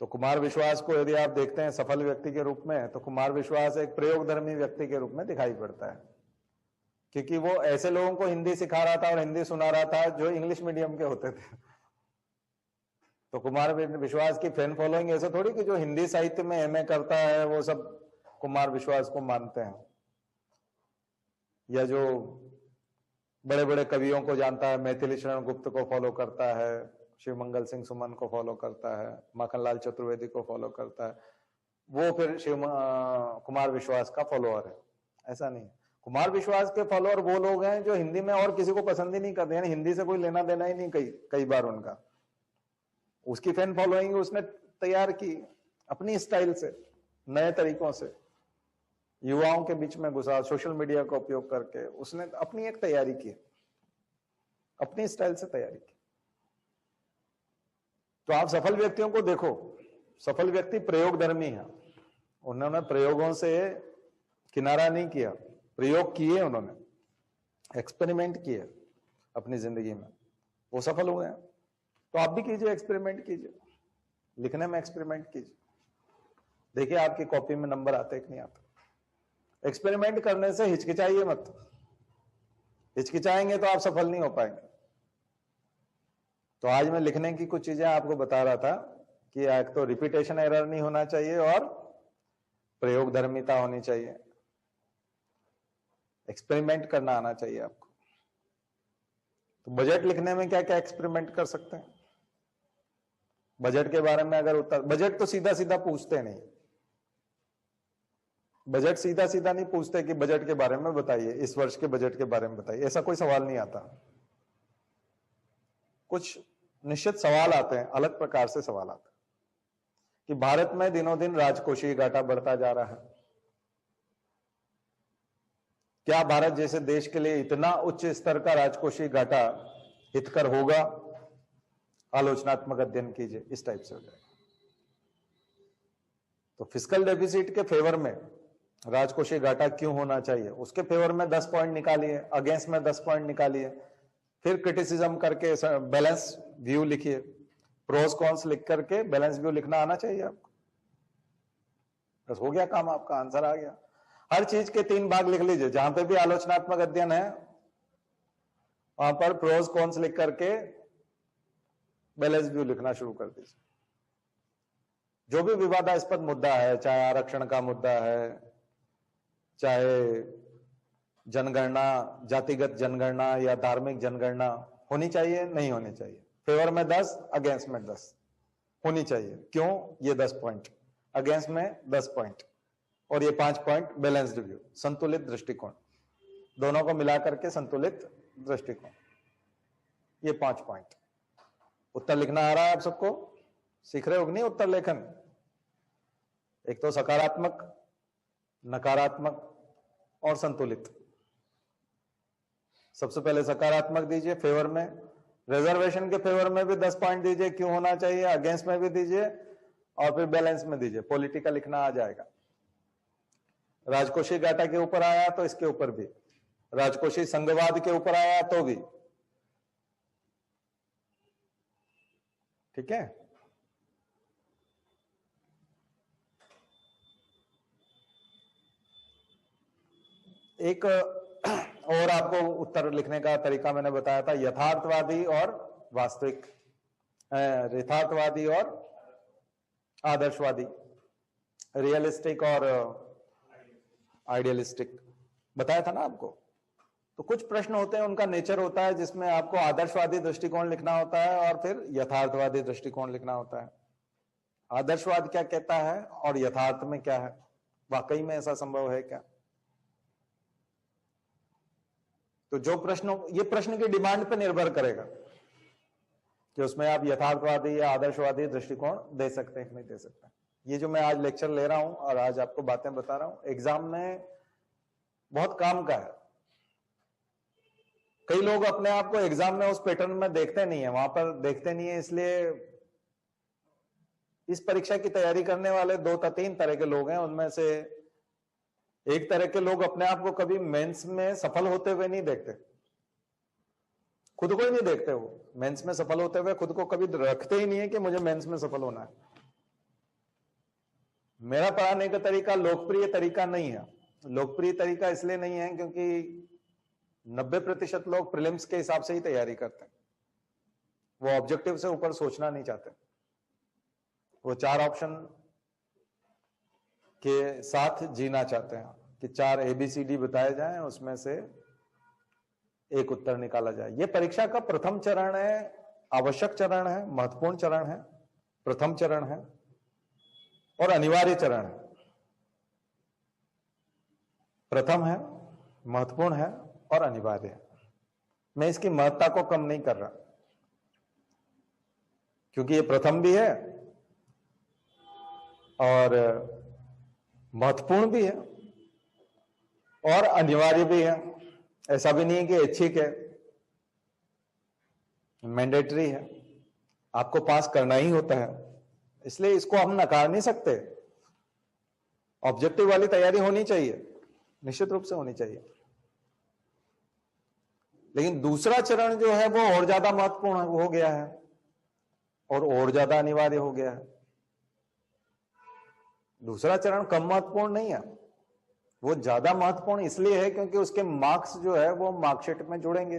S1: तो कुमार विश्वास को यदि आप देखते हैं सफल व्यक्ति के रूप में, तो कुमार विश्वास एक प्रयोगधर्मी व्यक्ति के रूप में दिखाई पड़ता है, क्योंकि वो ऐसे लोगों को हिंदी सिखा रहा था और हिंदी सुना रहा था जो इंग्लिश मीडियम के होते थे। तो कुमार विश्वास की फैन फॉलोइंग ऐसे थोड़ी कि जो हिंदी साहित्य में एमए करता है वो सब कुमार विश्वास को मानते हैं, या जो बड़े बड़े कवियों को जानता है, मैथिली शरण गुप्त को फॉलो करता है, शिवमंगल सिंह सुमन को फॉलो करता है, माखनलाल चतुर्वेदी को फॉलो करता है, वो फिर कुमार विश्वास का फॉलोअर है। ऐसा नहीं है। कुमार विश्वास के फॉलोअर वो लोग हैं जो हिंदी में और किसी को पसंद ही नहीं करते, यानी हिंदी से कोई लेना देना ही नहीं कई बार उनका। उसकी फैन फॉलोइंग उसने तैयार की अपनी स्टाइल से, नए तरीकों से, युवाओं के बीच में घुसा, सोशल मीडिया का उपयोग करके उसने अपनी एक तैयारी की, अपनी स्टाइल से तैयारी की। तो आप सफल व्यक्तियों को देखो, सफल व्यक्ति प्रयोगधर्मी है। उन्होंने प्रयोगों से किनारा नहीं किया, प्रयोग किए, उन्होंने एक्सपेरिमेंट किए अपनी जिंदगी में, वो सफल हुए हैं। तो आप भी कीजिए, एक्सपेरिमेंट कीजिए, लिखने में एक्सपेरिमेंट कीजिए, देखिए आपकी कॉपी में नंबर आते कि नहीं आते। एक्सपेरिमेंट करने से हिचकिचाइए मत, हिचकिचाएंगे तो आप सफल नहीं हो पाएंगे। तो आज मैं लिखने की कुछ चीजें आपको बता रहा था कि एक तो रिपीटेशन एरर नहीं होना चाहिए और प्रयोगधर्मिता होनी चाहिए, एक्सपेरिमेंट करना आना चाहिए आपको। तो बजट लिखने में क्या क्या एक्सपेरिमेंट कर सकते हैं? बजट के बारे में अगर बजट तो सीधा सीधा पूछते नहीं, बजट सीधा सीधा नहीं पूछते कि बजट के बारे में बताइए, इस वर्ष के बजट के बारे में बताइए, ऐसा कोई सवाल नहीं आता। कुछ निश्चित सवाल आते हैं, अलग प्रकार से सवाल आते हैं कि भारत में दिनों दिन राजकोषीय घाटा बढ़ता जा रहा है, क्या भारत जैसे देश के लिए इतना उच्च स्तर का राजकोषीय घाटा हितकर होगा? आलोचनात्मक अध्ययन कीजिए, इस टाइप से हो जाएगा। तो फिस्कल डेफिसिट के फेवर में राजकोषीय घाटा क्यों होना चाहिए, उसके फेवर में 10 पॉइंट निकालिए, अगेंस्ट में 10 पॉइंट निकालिए, फिर क्रिटिसिज्म करके बैलेंस व्यू लिखिए, प्रोस कॉन्स लिख करके बैलेंस व्यू लिखना आना चाहिए आपको। बस हो गया काम, आपका आंसर आ गया। हर चीज के 3 भाग लिख लीजिए, जहां पे भी आलोचनात्मक अध्ययन है वहां पर प्रोस कॉन्स लिख करके बैलेंस व्यू लिखना शुरू कर दीजिए। जो भी विवादास्पद मुद्दा है, चाहे आरक्षण का मुद्दा है, चाहे जनगणना, जातिगत जनगणना या धार्मिक जनगणना होनी चाहिए, नहीं होनी चाहिए, फेवर में 10, अगेंस्ट में 10 होनी चाहिए। क्यों? ये 10 पॉइंट, अगेंस्ट में 10 पॉइंट और ये 5 पॉइंट बैलेंस्ड व्यू, संतुलित दृष्टिकोण, दोनों को मिलाकर के संतुलित दृष्टिकोण, ये 5 पॉइंट। उत्तर लिखना आ रहा है आप सबको? सीख रहे हो कि नहीं उत्तर लेखन? एक तो सकारात्मक, नकारात्मक और संतुलित। सबसे पहले सकारात्मक दीजिए फेवर में, रिजर्वेशन के फेवर में भी 10 पॉइंट दीजिए, क्यों होना चाहिए, अगेंस्ट में भी दीजिए और फिर बैलेंस में दीजिए, पॉलिटिकल लिखना आ जाएगा। राजकोषीय घाटा के ऊपर आया तो इसके ऊपर भी, राजकोषीय संघवाद के ऊपर आया तो भी, ठीक है। एक और आपको उत्तर लिखने का तरीका मैंने बताया था, यथार्थवादी और वास्तविक, यथार्थवादी और आदर्शवादी, रियलिस्टिक और आइडियलिस्टिक बताया था ना आपको। तो कुछ प्रश्न होते हैं, उनका नेचर होता है जिसमें आपको आदर्शवादी दृष्टिकोण लिखना होता है और फिर यथार्थवादी दृष्टिकोण लिखना होता है। आदर्शवाद क्या कहता है और यथार्थ में क्या है, वाकई में ऐसा संभव है क्या? तो जो प्रश्न, ये प्रश्न की डिमांड पे निर्भर करेगा कि उसमें आप यथार्थवादी या आदर्शवादी दृष्टिकोण दे सकते हैं कि नहीं दे सकते। ये जो मैं आज लेक्चर ले रहा हूं और आज आपको बातें बता रहा हूं, एग्जाम में बहुत काम का है। कई लोग अपने आप को एग्जाम में उस पैटर्न में देखते नहीं है, वहां पर देखते नहीं है, इसलिए इस परीक्षा की तैयारी करने वाले 2 या 3 तरह के लोग हैं। उनमें से एक तरह के लोग अपने आप को कभी मेंस में सफल होते हुए नहीं देखते, खुद को ही नहीं देखते, वो मेंस में सफल होते हुए खुद को कभी रखते ही नहीं है कि मुझे मेंस में सफल होना है। मेरा पढ़ाने का तरीका लोकप्रिय तरीका नहीं है। लोकप्रिय तरीका इसलिए नहीं है क्योंकि 90% लोग प्रीलिम्स के हिसाब से ही तैयारी करते हैं, वो ऑब्जेक्टिव से ऊपर सोचना नहीं चाहते। वो 4 ऑप्शन के साथ जीना चाहते हैं कि 4 ABCD बताए जाएं, उसमें से एक उत्तर निकाला जाए। ये परीक्षा का प्रथम चरण है, आवश्यक चरण है, महत्वपूर्ण चरण है, प्रथम चरण है और अनिवार्य चरण है। प्रथम है, महत्वपूर्ण है और अनिवार्य है। मैं इसकी महत्ता को कम नहीं कर रहा क्योंकि ये प्रथम भी है और महत्वपूर्ण भी है और अनिवार्य भी है। ऐसा भी नहीं है कि ऐच्छिक है, मैंडेटरी है, आपको पास करना ही होता है, इसलिए इसको हम नकार नहीं सकते। ऑब्जेक्टिव वाली तैयारी होनी चाहिए, निश्चित रूप से होनी चाहिए, लेकिन दूसरा चरण जो है वो और ज्यादा महत्वपूर्ण हो गया है और ज्यादा अनिवार्य हो गया है। दूसरा चरण कम महत्वपूर्ण नहीं है, वो ज्यादा महत्वपूर्ण इसलिए है क्योंकि उसके मार्क्स जो है वो मार्कशीट में जुड़ेंगे।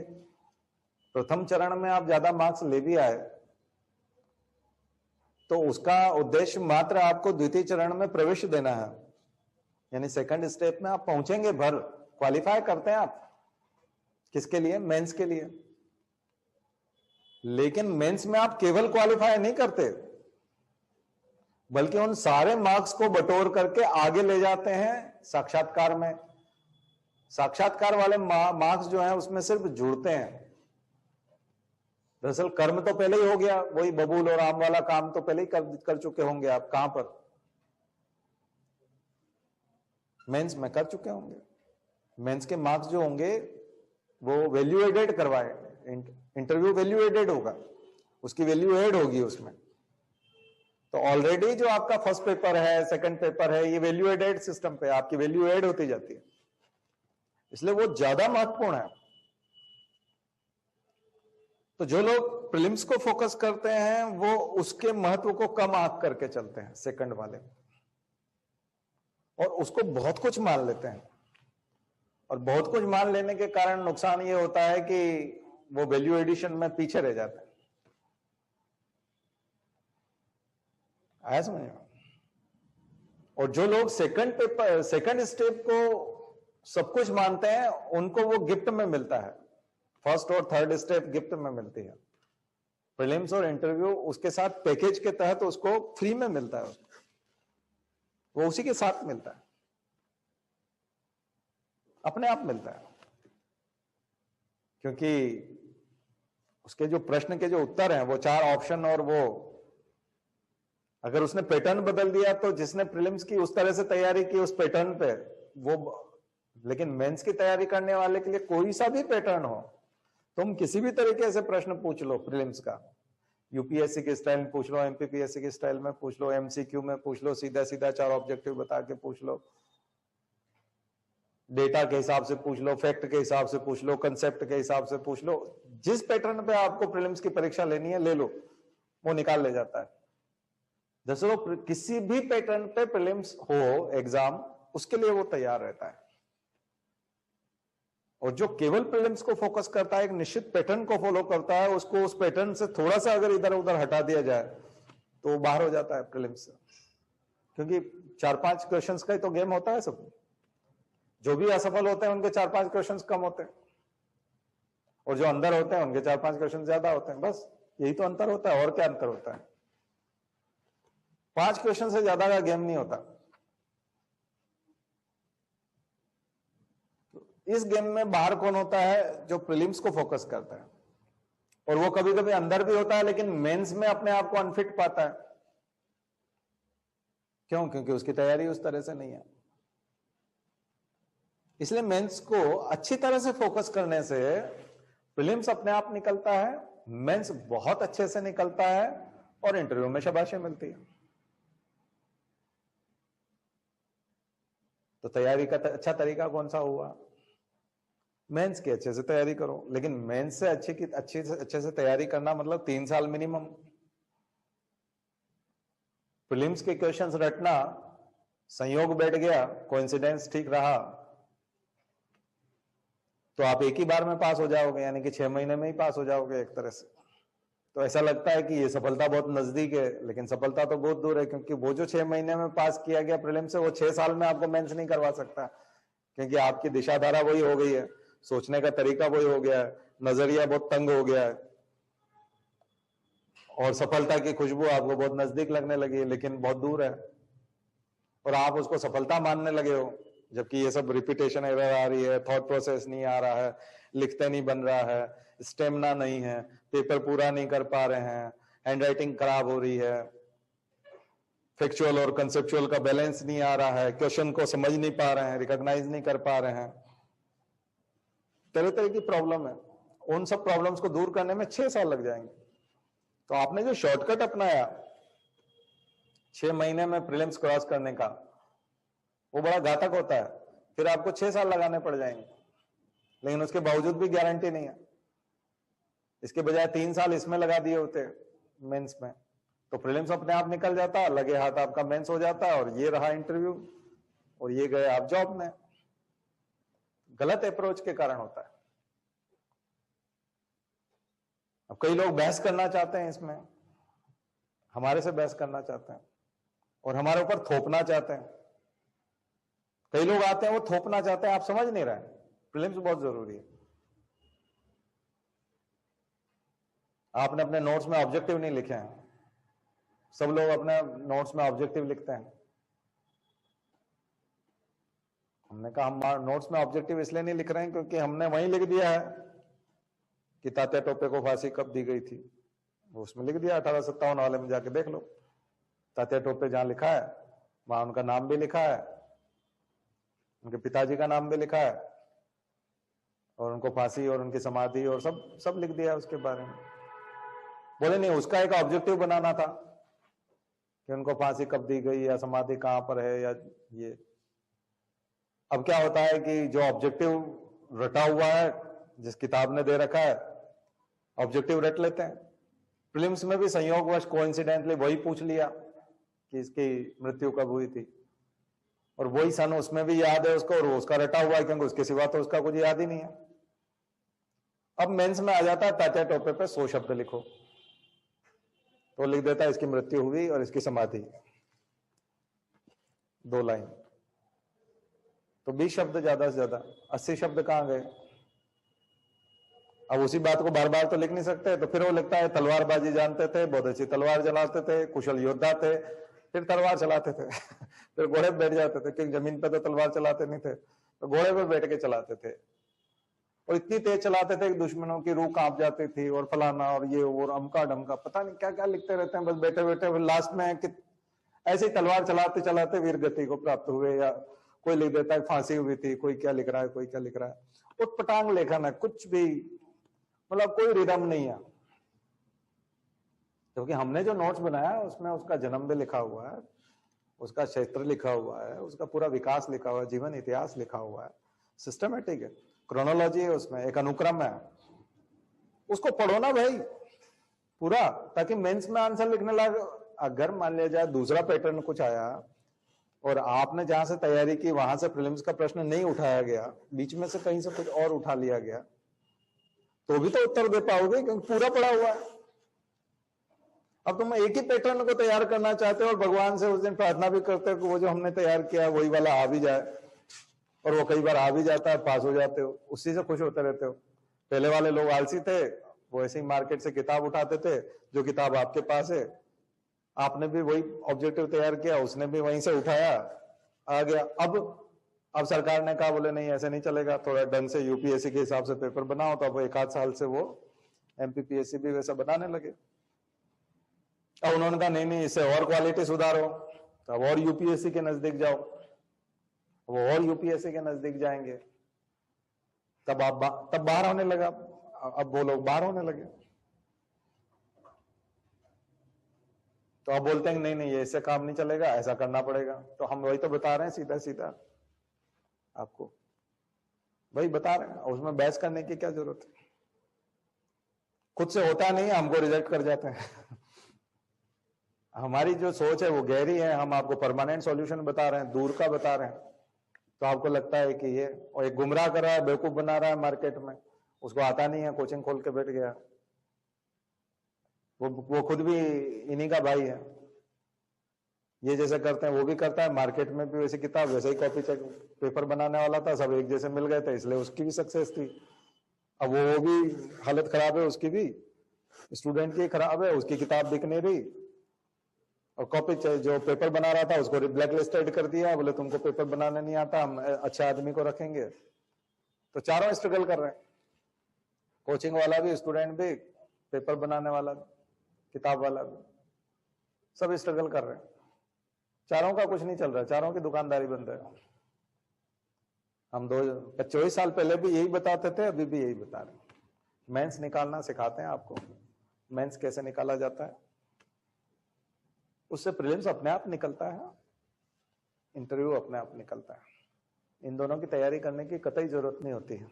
S1: प्रथम चरण में आप ज्यादा मार्क्स ले भी आए तो उसका उद्देश्य मात्र आपको द्वितीय चरण में प्रवेश देना है, यानी सेकंड स्टेप में आप पहुंचेंगे भर, क्वालिफाई करते हैं आप किसके लिए? मेंस के लिए। लेकिन मेंस में आप केवल क्वालिफाई नहीं करते बल्कि उन सारे मार्क्स को बटोर करके आगे ले जाते हैं साक्षात्कार में, साक्षात्कार वाले मार्क्स जो हैं उसमें सिर्फ जुड़ते हैं। दरअसल कर्म तो पहले ही हो गया, वही बबूल और आम वाला काम तो पहले ही कर चुके होंगे आप। कहां पर? मेंस में कर चुके होंगे। मेंस के मार्क्स जो होंगे वो वैल्यू एडेड करवाए, इंटरव्यू वैल्यू एडेड होगा, उसकी वैल्यू एड होगी उसमें। तो ऑलरेडी जो आपका फर्स्ट पेपर है, सेकंड पेपर है, ये वैल्यू एडेड सिस्टम पे आपकी वैल्यू एड होती जाती है, इसलिए वो ज्यादा महत्वपूर्ण है। तो जो लोग प्रीलिम्स को फोकस करते हैं वो उसके महत्व को कम आंक करके चलते हैं सेकंड वाले, और उसको बहुत कुछ मान लेते हैं। और बहुत कुछ मान लेने के कारण नुकसान ये होता है कि वो वैल्यू एडिशन में पीछे रह जाते हैं। आया समझ में? और जो लोग सेकंड पेपर, सेकंड स्टेप को सब कुछ मानते हैं, उनको वो गिफ्ट में मिलता है। फर्स्ट और थर्ड स्टेप गिफ्ट में मिलती है। प्रीलिम्स और इंटरव्यू उसके साथ पैकेज के तहत उसको फ्री में मिलता है, वो उसी के साथ मिलता है, अपने आप मिलता है। क्योंकि उसके जो प्रश्न के जो उत्तर हैं वो 4 ऑप्शन, और वो अगर उसने पैटर्न बदल दिया तो जिसने प्रीलिम्स की उस तरह से तैयारी की उस पैटर्न पे वो, लेकिन मेंस की तैयारी करने वाले के लिए कोई सा भी पैटर्न हो, तुम किसी भी तरीके से प्रश्न पूछ लो प्रीलिम्स का, यूपीएससी के स्टाइल में पूछ लो, एमपीपीएससी के स्टाइल में पूछ लो, एमसीक्यू में पूछ लो, सीधा सीधा 4 ऑब्जेक्टिव बता के पूछ लो, डेटा के हिसाब से पूछ लो, फैक्ट के हिसाब से पूछ लो, कंसेप्ट के हिसाब से पूछ लो, जिस पैटर्न पे आपको प्रीलिम्स की परीक्षा लेनी है ले लो, वो निकाल ले जाता है। दरअसल किसी भी पैटर्न पे प्रीलिम्स हो एग्जाम, उसके लिए वो तैयार रहता है। और जो केवल प्रीलिम्स को फोकस करता है, एक निश्चित पैटर्न को फॉलो करता है, उसको उस पैटर्न से थोड़ा सा अगर इधर उधर हटा दिया जाए तो बाहर हो जाता है प्रीलिम्स से। क्योंकि 4-5 क्वेश्चंस का ही तो गेम होता है सब। जो भी असफल होते हैं उनके 4-5 क्वेश्चंस कम होते हैं, और जो अंदर होते हैं उनके 4-5 क्वेश्चन ज्यादा होते हैं। बस यही तो अंतर होता है, और क्या अंतर होता है? 5 क्वेश्चन से ज्यादा का गेम नहीं होता। तो इस गेम में बाहर कौन होता है? जो प्रीलिम्स को फोकस करता है, और वो कभी कभी अंदर भी होता है, लेकिन मेंस में अपने आप को अनफिट पाता है। क्यों? क्योंकि उसकी तैयारी उस तरह से नहीं है। इसलिए मेंस को अच्छी तरह से फोकस करने से प्रीलिम्स अपने आप निकलता है, मेंस बहुत अच्छे से निकलता है, और इंटरव्यू में शाबाशी मिलती है। तो तैयारी का अच्छा तरीका कौन सा हुआ? मेंस की अच्छे से तैयारी करो। लेकिन मेंस से अच्छे से तैयारी करना मतलब 3 साल मिनिमम। प्रीलिम्स के क्वेश्चंस रटना, संयोग बैठ गया, कोइंसिडेंस ठीक रहा, तो आप एक ही बार में पास हो जाओगे, यानी कि 6 महीने में ही पास हो जाओगे एक तरह से। तो ऐसा लगता है कि ये सफलता बहुत नजदीक है, लेकिन सफलता तो बहुत दूर है। क्योंकि वो जो 6 महीने में पास किया गया प्रीलिम से, वो 6 साल में आपको मेंस नहीं करवा सकता। क्योंकि आपकी दिशाधारा वही हो गई है, सोचने का तरीका वही हो गया है, नजरिया बहुत तंग हो गया है, और सफलता की खुशबू आपको बहुत नजदीक लगने लगी है, लेकिन बहुत दूर है, और आप उसको सफलता मानने लगे हो। जबकि ये सब रिपीटेशन एरर आ रही है, थॉट प्रोसेस नहीं आ रहा है, लिखते नहीं बन रहा है, स्टेमिना नहीं है, पेपर पूरा नहीं कर पा रहे हैं, हैंडराइटिंग खराब हो रही है, फैक्चुअल और कंसेप्चुअल का बैलेंस नहीं आ रहा है, क्वेश्चन को समझ नहीं पा रहे हैं, रिकॉग्नाइज नहीं कर पा रहे हैं, तरह तरह की प्रॉब्लम है। उन सब प्रॉब्लम्स को दूर करने में 6 साल लग जाएंगे। तो आपने जो शॉर्टकट अपनाया 6 महीने में प्रीलिम्स क्रॉस करने का, वो बड़ा घातक होता है। फिर आपको 6 साल लगाने पड़ जाएंगे, लेकिन उसके बावजूद भी गारंटी नहीं है। इसके बजाय 3 साल इसमें लगा दिए होते मेंस में, तो प्रीलिम्स अपने आप निकल जाता, लगे हाथ आपका मेंस हो जाता, और ये रहा इंटरव्यू, और ये गए आप जॉब में। गलत अप्रोच के कारण होता है। अब कई लोग बहस करना चाहते हैं इसमें, हमारे से बहस करना चाहते हैं, और हमारे ऊपर थोपना चाहते हैं। कई लोग आते हैं वो थोपना चाहते हैं, आप समझ नहीं रहे। प्रीलिम्स बहुत जरूरी है। आपने अपने नोट्स में ऑब्जेक्टिव नहीं लिखे हैं, सब लोग अपने नोट्स में ऑब्जेक्टिव लिखते हैं। हमने कहा हम नोट्स में ऑब्जेक्टिव इसलिए नहीं लिख रहे हैं क्योंकि हमने वहीं लिख दिया है कि तात्या टोपे को फांसी कब दी गई थी, वो उसमें लिख दिया 1857 वाले में, जाके देख लो। तात्या टोपे जहां लिखा है वहां उनका नाम भी लिखा है, उनके पिताजी का नाम भी लिखा है, और उनको फांसी और उनकी समाधि और सब लिख दिया उसके बारे में। बोले नहीं, उसका एक ऑब्जेक्टिव बनाना था कि उनको फांसी कब दी गई या समाधि कहां पर है या ये। अब क्या होता है कि जो ऑब्जेक्टिव रटा हुआ है, जिस किताब ने दे रखा है, ऑब्जेक्टिव रट लेते हैं। प्रीलिम्स में भी संयोगवश कोइंसिडेंटली वही पूछ लिया कि इसकी मृत्यु कब हुई थी, और वही सन उसमें भी याद है उसको, और उसका रटा हुआ है क्योंकि उसके सिवा तो उसका कुछ याद ही नहीं है। अब मेंस में आ जाता है तात्या टोपे पे 100 शब्द लिखो, तो लिख देता है इसकी मृत्यु हुई और इसकी समाधि, 2 लाइन। तो 20 शब्द ज्यादा से ज्यादा, 80 शब्द कहां गए? अब उसी बात को बार बार तो लिख नहीं सकते, तो फिर वो लिखता है तलवारबाजी जानते थे, बहुत अच्छी तलवार चलाते थे, कुशल योद्धा थे, फिर तलवार चलाते थे फिर घोड़े पे बैठ जाते थे, क्योंकि जमीन पे तो तलवार चलाते नहीं थे, तो घोड़े पे बैठ के चलाते थे, और इतनी तेज चलाते थे कि दुश्मनों की रूह कांप जाती थी, और फलाना और ये और अमका डमका, पता नहीं क्या क्या लिखते रहते हैं, बस बैठे बैठे। फिर लास्ट में कि ऐसे ही तलवार चलाते चलाते वीर गति को प्राप्त हुए, या कोई लिख देता है फांसी हुई थी, कोई क्या लिख रहा है, कोई क्या लिख रहा है। उटपटांग लेखन है, कुछ भी मतलब कोई रिदम नहीं है। क्योंकि हमने जो नोट्स बनाया उसमें उसका जन्म भी लिखा हुआ है, उसका क्षेत्र लिखा हुआ है, उसका पूरा विकास लिखा हुआ है, जीवन इतिहास लिखा हुआ है, सिस्टमेटिक है, क्रोनोलॉजी है, उसमें एक अनुक्रम है। उसको पढ़ो ना भाई पूरा, ताकि मेंस में आंसर लिखने लगे। अगर मान लिया जाए दूसरा पैटर्न कुछ आया और आपने जहां से तैयारी की वहां से प्रीलिम्स का प्रश्न नहीं उठाया गया, बीच में से कहीं से कुछ और उठा लिया गया, तो भी तो उत्तर दे पाओगे क्योंकि पूरा पढ़ा हुआ है। अब तुम एक ही पैटर्न को तैयार करना चाहते हो और भगवान से उस दिन प्रार्थना भी करते हो कि वो जो हमने तैयार किया वही वाला आ भी जाए, और वो कई बार आ भी जाता है, पास हो जाते हो, उसी से खुश होते रहते हो। पहले वाले लोग आलसी थे, वो ऐसे ही मार्केट से किताब उठाते थे, जो किताब आपके पास है आपने भी वही ऑब्जेक्टिव तैयार किया, उसने भी वहीं से उठाया, आ गया। अब सरकार ने कहा बोले नहीं ऐसे नहीं चलेगा, थोड़ा ढंग से यूपीएससी के हिसाब से पेपर बनाओ, तो अब 1 आध साल से वो एमपीपीएससी भी वैसा बनाने लगे। अब उन्होंने कहा नहीं नहीं इससे और क्वालिटी सुधारो, तो अब और यूपीएससी के नजदीक जाओ, वो और यूपीएससी के नजदीक जाएंगे, तब बाहर होने लगा। अब वो लोग बाहर होने लगे, तो अब बोलते हैं नहीं नहीं ये इससे काम नहीं चलेगा, ऐसा करना पड़ेगा। तो हम वही तो बता रहे हैं सीधा सीधा आपको, वही बता रहे हैं, उसमें बहस करने की क्या जरूरत है। खुद से होता नहीं है, हमको रिजेक्ट कर जाते हैं हमारी जो सोच है वो गहरी है, हम आपको परमानेंट सॉल्यूशन बता रहे हैं, दूर का बता रहे हैं, तो आपको लगता है कि ये, और एक गुमराह कर रहा है, बेवकूफ बना रहा है मार्केट में, उसको आता नहीं है, कोचिंग खोल के बैठ गया, वो खुद भी इन्हीं का भाई है, ये जैसे करते हैं वो भी करता है, मार्केट में भी वैसी किताब वैसे ही कॉपी चेक पेपर बनाने वाला था, सब एक जैसे मिल गए थे, इसलिए उसकी भी सक्सेस थी। अब वो भी हालत खराब है, उसकी भी, स्टूडेंट की खराब है, उसकी किताब बिक नहीं रही, और कॉपी जो पेपर बना रहा था उसको ब्लैक लिस्टेड कर दिया, बोले तुमको पेपर बनाने नहीं आता, हम अच्छे आदमी को रखेंगे। तो चारों स्ट्रगल कर रहे हैं, कोचिंग वाला भी, स्टूडेंट भी, पेपर बनाने वाला भी, किताब वाला भी, सब स्ट्रगल कर रहे हैं। चारों का कुछ नहीं चल रहा है, चारों की दुकानदारी बंद है। हम 24 साल पहले भी यही बताते थे, अभी भी यही बता रहे हैं। मेंस निकालना सिखाते हैं आपको, मेंस कैसे निकाला जाता है, उससे प्रीलिम्स अपने आप निकलता है, इंटरव्यू अपने आप निकलता है। इन दोनों की तैयारी करने की कतई जरूरत नहीं होती है,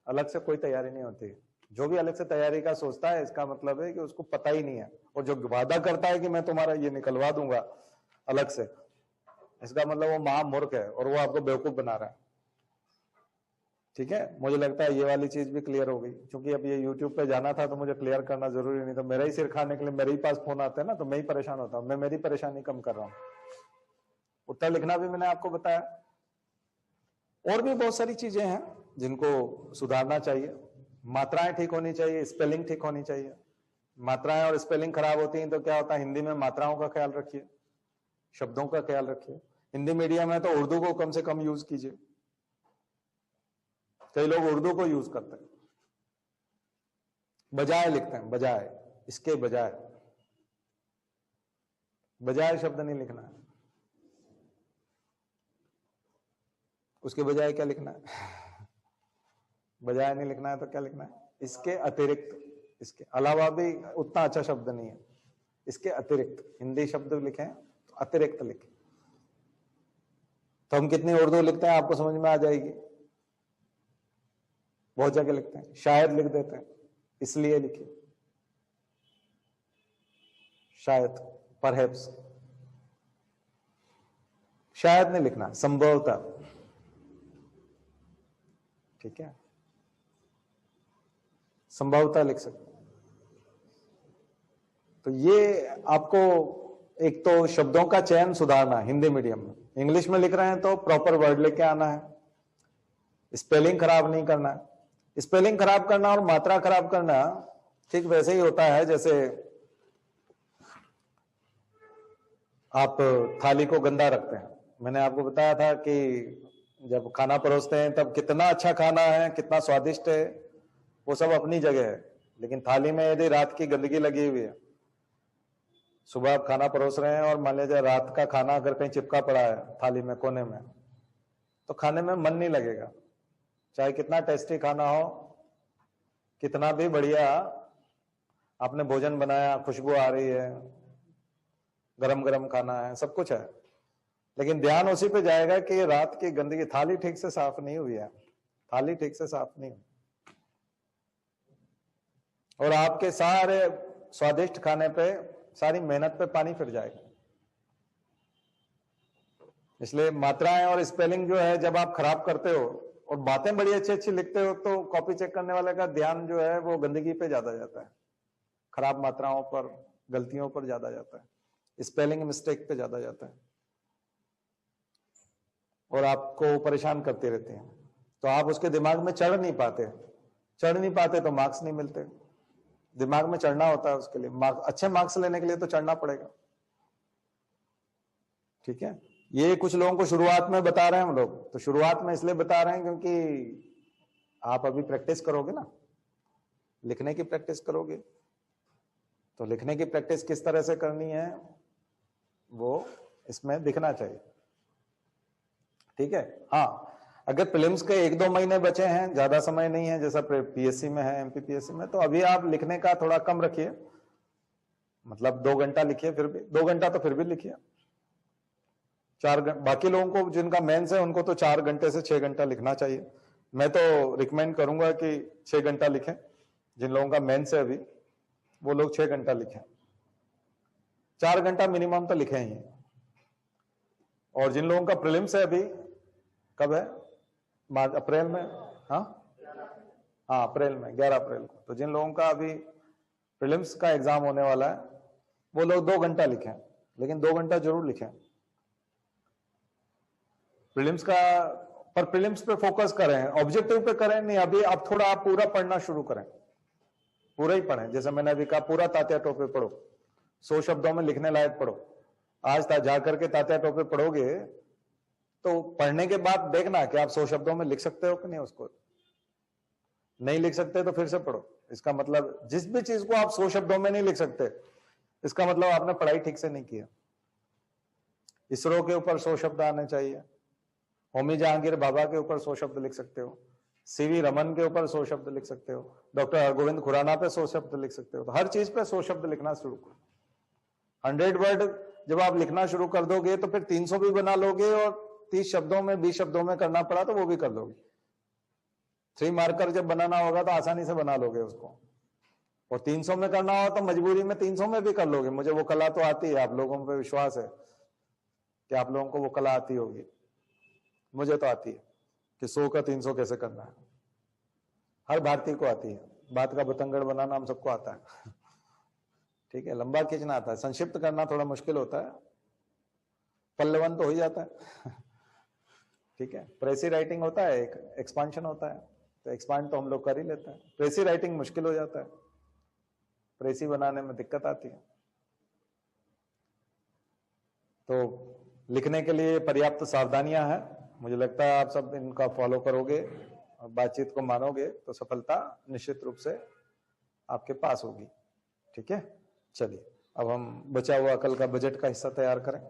S1: अलग से कोई तैयारी नहीं होती। जो भी अलग से तैयारी का सोचता है, इसका मतलब है कि उसको पता ही नहीं है, और जो वादा करता है कि मैं तुम्हारा ये निकलवा दूंगा अलग से, इसका मतलब वो महामूर्ख है और वो आपको बेवकूफ बना रहा है। ठीक है, मुझे लगता है ये वाली चीज भी क्लियर हो गई, क्योंकि अब ये यूट्यूब पे जाना था तो मुझे क्लियर करना जरूरी नहीं था। मेरा ही सिर खाने के लिए मेरे ही पास फोन आते हैं ना, तो मैं ही परेशान होता हूं, मैं मेरी परेशानी कम कर रहा हूं। उत्तर लिखना भी मैंने आपको बताया, और भी बहुत सारी चीजें हैं जिनको सुधारना चाहिए। मात्राएं ठीक होनी चाहिए, स्पेलिंग ठीक होनी चाहिए। मात्राएं और स्पेलिंग खराब होती हैं तो क्या होता है, हिंदी में मात्राओं का ख्याल रखिए, शब्दों का ख्याल रखिए। हिंदी मीडियम है तो उर्दू को कम से कम यूज कीजिए, कई लोग उर्दू को यूज करते हैं, बजाय लिखते हैं, बजाय, इसके बजाय, बजाय शब्द नहीं लिखना है, उसके बजाय क्या लिखना है? बजाय नहीं लिखना है तो क्या लिखना है? इसके अतिरिक्त, इसके अलावा भी उतना अच्छा शब्द नहीं है, इसके अतिरिक्त। हिंदी शब्द लिखें तो अतिरिक्त लिखें, तो हम कितनी उर्दू लिखते हैं आपको समझ में आ जाएगी। बहुत जगह लिखते हैं, शायद लिख देते हैं, इसलिए लिखिए, शायद, परहैप्स, शायद नहीं लिखना, संभवतः, ठीक है, संभवतः लिख सकते हैं। तो ये आपको एक तो शब्दों का चयन सुधारना है हिंदी मीडियम में। इंग्लिश में लिख रहे हैं तो प्रॉपर वर्ड लेके आना है, स्पेलिंग खराब नहीं करना है। स्पेलिंग खराब करना और मात्रा खराब करना ठीक वैसे ही होता है जैसे आप थाली को गंदा रखते हैं। मैंने आपको बताया था कि जब खाना परोसते हैं तब कितना अच्छा खाना है, कितना स्वादिष्ट है, वो सब अपनी जगह है, लेकिन थाली में यदि रात की गंदगी लगी हुई है, सुबह आप खाना परोस रहे हैं और मान लीजिए रात का खाना अगर कहीं चिपका पड़ा है थाली में कोने में, तो खाने में मन नहीं लगेगा, चाहे कितना टेस्टी खाना हो, कितना भी बढ़िया आपने भोजन बनाया, खुशबू आ रही है, गरम गरम खाना है, सब कुछ है, लेकिन ध्यान उसी पे जाएगा कि रात की गंदगी, थाली ठीक से साफ नहीं हुई है, थाली ठीक से साफ नहीं हुई, और आपके सारे स्वादिष्ट खाने पे, सारी मेहनत पे पानी फिर जाएगा। इसलिए मात्राएं और स्पेलिंग जो है जब आप खराब करते हो और बातें बड़ी अच्छी अच्छी लिखते हो, तो कॉपी चेक करने वाले का ध्यान जो है वो गंदगी पे ज्यादा जाता है, खराब मात्राओं पर, गलतियों पर ज्यादा जाता है, स्पेलिंग मिस्टेक पे ज्यादा जाता है, और आपको परेशान करते रहते हैं। तो आप उसके दिमाग में चढ़ नहीं पाते तो मार्क्स नहीं मिलते। दिमाग में चढ़ना होता है, उसके लिए अच्छे मार्क्स लेने के लिए तो चढ़ना पड़ेगा, ठीक है। ये कुछ लोगों को शुरुआत में बता रहे हैं हम लोग, तो शुरुआत में इसलिए बता रहे हैं क्योंकि आप अभी प्रैक्टिस करोगे ना, लिखने की प्रैक्टिस करोगे, तो लिखने की प्रैक्टिस किस तरह से करनी है वो इसमें दिखना चाहिए, ठीक है। हाँ, अगर प्रीलिम्स के 1-2 महीने बचे हैं, ज्यादा समय नहीं है जैसा पीएससी में है, एमपीपीएससी में, तो अभी आप लिखने का थोड़ा कम रखिए, मतलब 2 घंटा लिखिए, फिर भी 2 घंटा तो फिर भी लिखिए। 4 घंटे, बाकी लोगों को जिनका मेंस है उनको तो 4 घंटे से 6 घंटा लिखना चाहिए। मैं तो रिकमेंड करूंगा कि 6 घंटा लिखें, जिन लोगों का मेंस है अभी वो लोग 6 घंटा लिखें, 4 घंटा मिनिमम तो लिखें ही। और जिन लोगों का प्रीलिम्स है अभी, कब है, मार्च अप्रैल में, हाँ अप्रैल में, 11 अप्रैल को, तो जिन लोगों का अभी प्रीलिम्स का एग्जाम होने वाला है वो लोग 2 घंटा लिखें, लेकिन 2 घंटा जरूर लिखें प्रीलिम्स का। पर प्रीलिम्स पे फोकस करें, ऑब्जेक्टिव पे करें नहीं। अभी आप थोड़ा आप पूरा पढ़ना शुरू करें, पूरा ही पढ़ें, जैसे मैंने अभी कहा पूरा तात्या टोपे पढ़ो, 100 शब्दों में लिखने लायक पढ़ो। आज जा करके तात्या टोपे पढ़ोगे तो पढ़ने के बाद देखना कि आप 100 शब्दों में लिख सकते हो कि नहीं। उसको नहीं लिख सकते तो फिर से पढ़ो। इसका मतलब जिस भी चीज को आप 100 शब्दों में नहीं लिख सकते, इसका मतलब आपने पढ़ाई ठीक से नहीं किया। इसरो के ऊपर 100 शब्द आने चाहिए, होमी जहांगीर भाभा के ऊपर 100 शब्द लिख सकते हो, सीवी रमन के ऊपर 100 शब्द लिख सकते हो, डॉक्टर हरगोविंद खुराना पे 100 शब्द लिख सकते हो। तो हर चीज पे 100 शब्द लिखना शुरू करो। 100 वर्ड जब आप लिखना शुरू कर दोगे तो फिर 300 भी बना लोगे, और 30 शब्दों में 20 शब्दों में करना पड़ा तो वो भी कर लोगे। 3 मार्कर जब बनाना होगा तो आसानी से बना लोगे उसको, और 300 में करना हो तो मजबूरी में 300 में भी कर लोगे। मुझे वो कला तो आती है, आप लोगों पे विश्वास है कि आप लोगों को वो कला आती होगी, मुझे तो आती है कि 100 का 300 कैसे करना है। हर भारतीय को आती है, बात का बतंगड़ बनाना हम सबको आता है ठीक है, लंबा खींचना आता है, संक्षिप्त करना थोड़ा मुश्किल होता है, पल्लवन तो हो ही जाता है ठीक है। प्रेसी राइटिंग होता है, एक एक्सपांशन होता है, तो एक्सपांड तो हम लोग कर ही लेते हैं। प्रेसी राइटिंग मुश्किल हो जाता है, प्रेसी बनाने में दिक्कत आती है। तो लिखने के लिए पर्याप्त सावधानियां हैं, मुझे लगता है आप सब इनका फॉलो करोगे और बातचीत को मानोगे तो सफलता निश्चित रूप से आपके पास होगी। ठीक है, चलिए अब हम बचा हुआ कल का बजट का हिस्सा तैयार करें।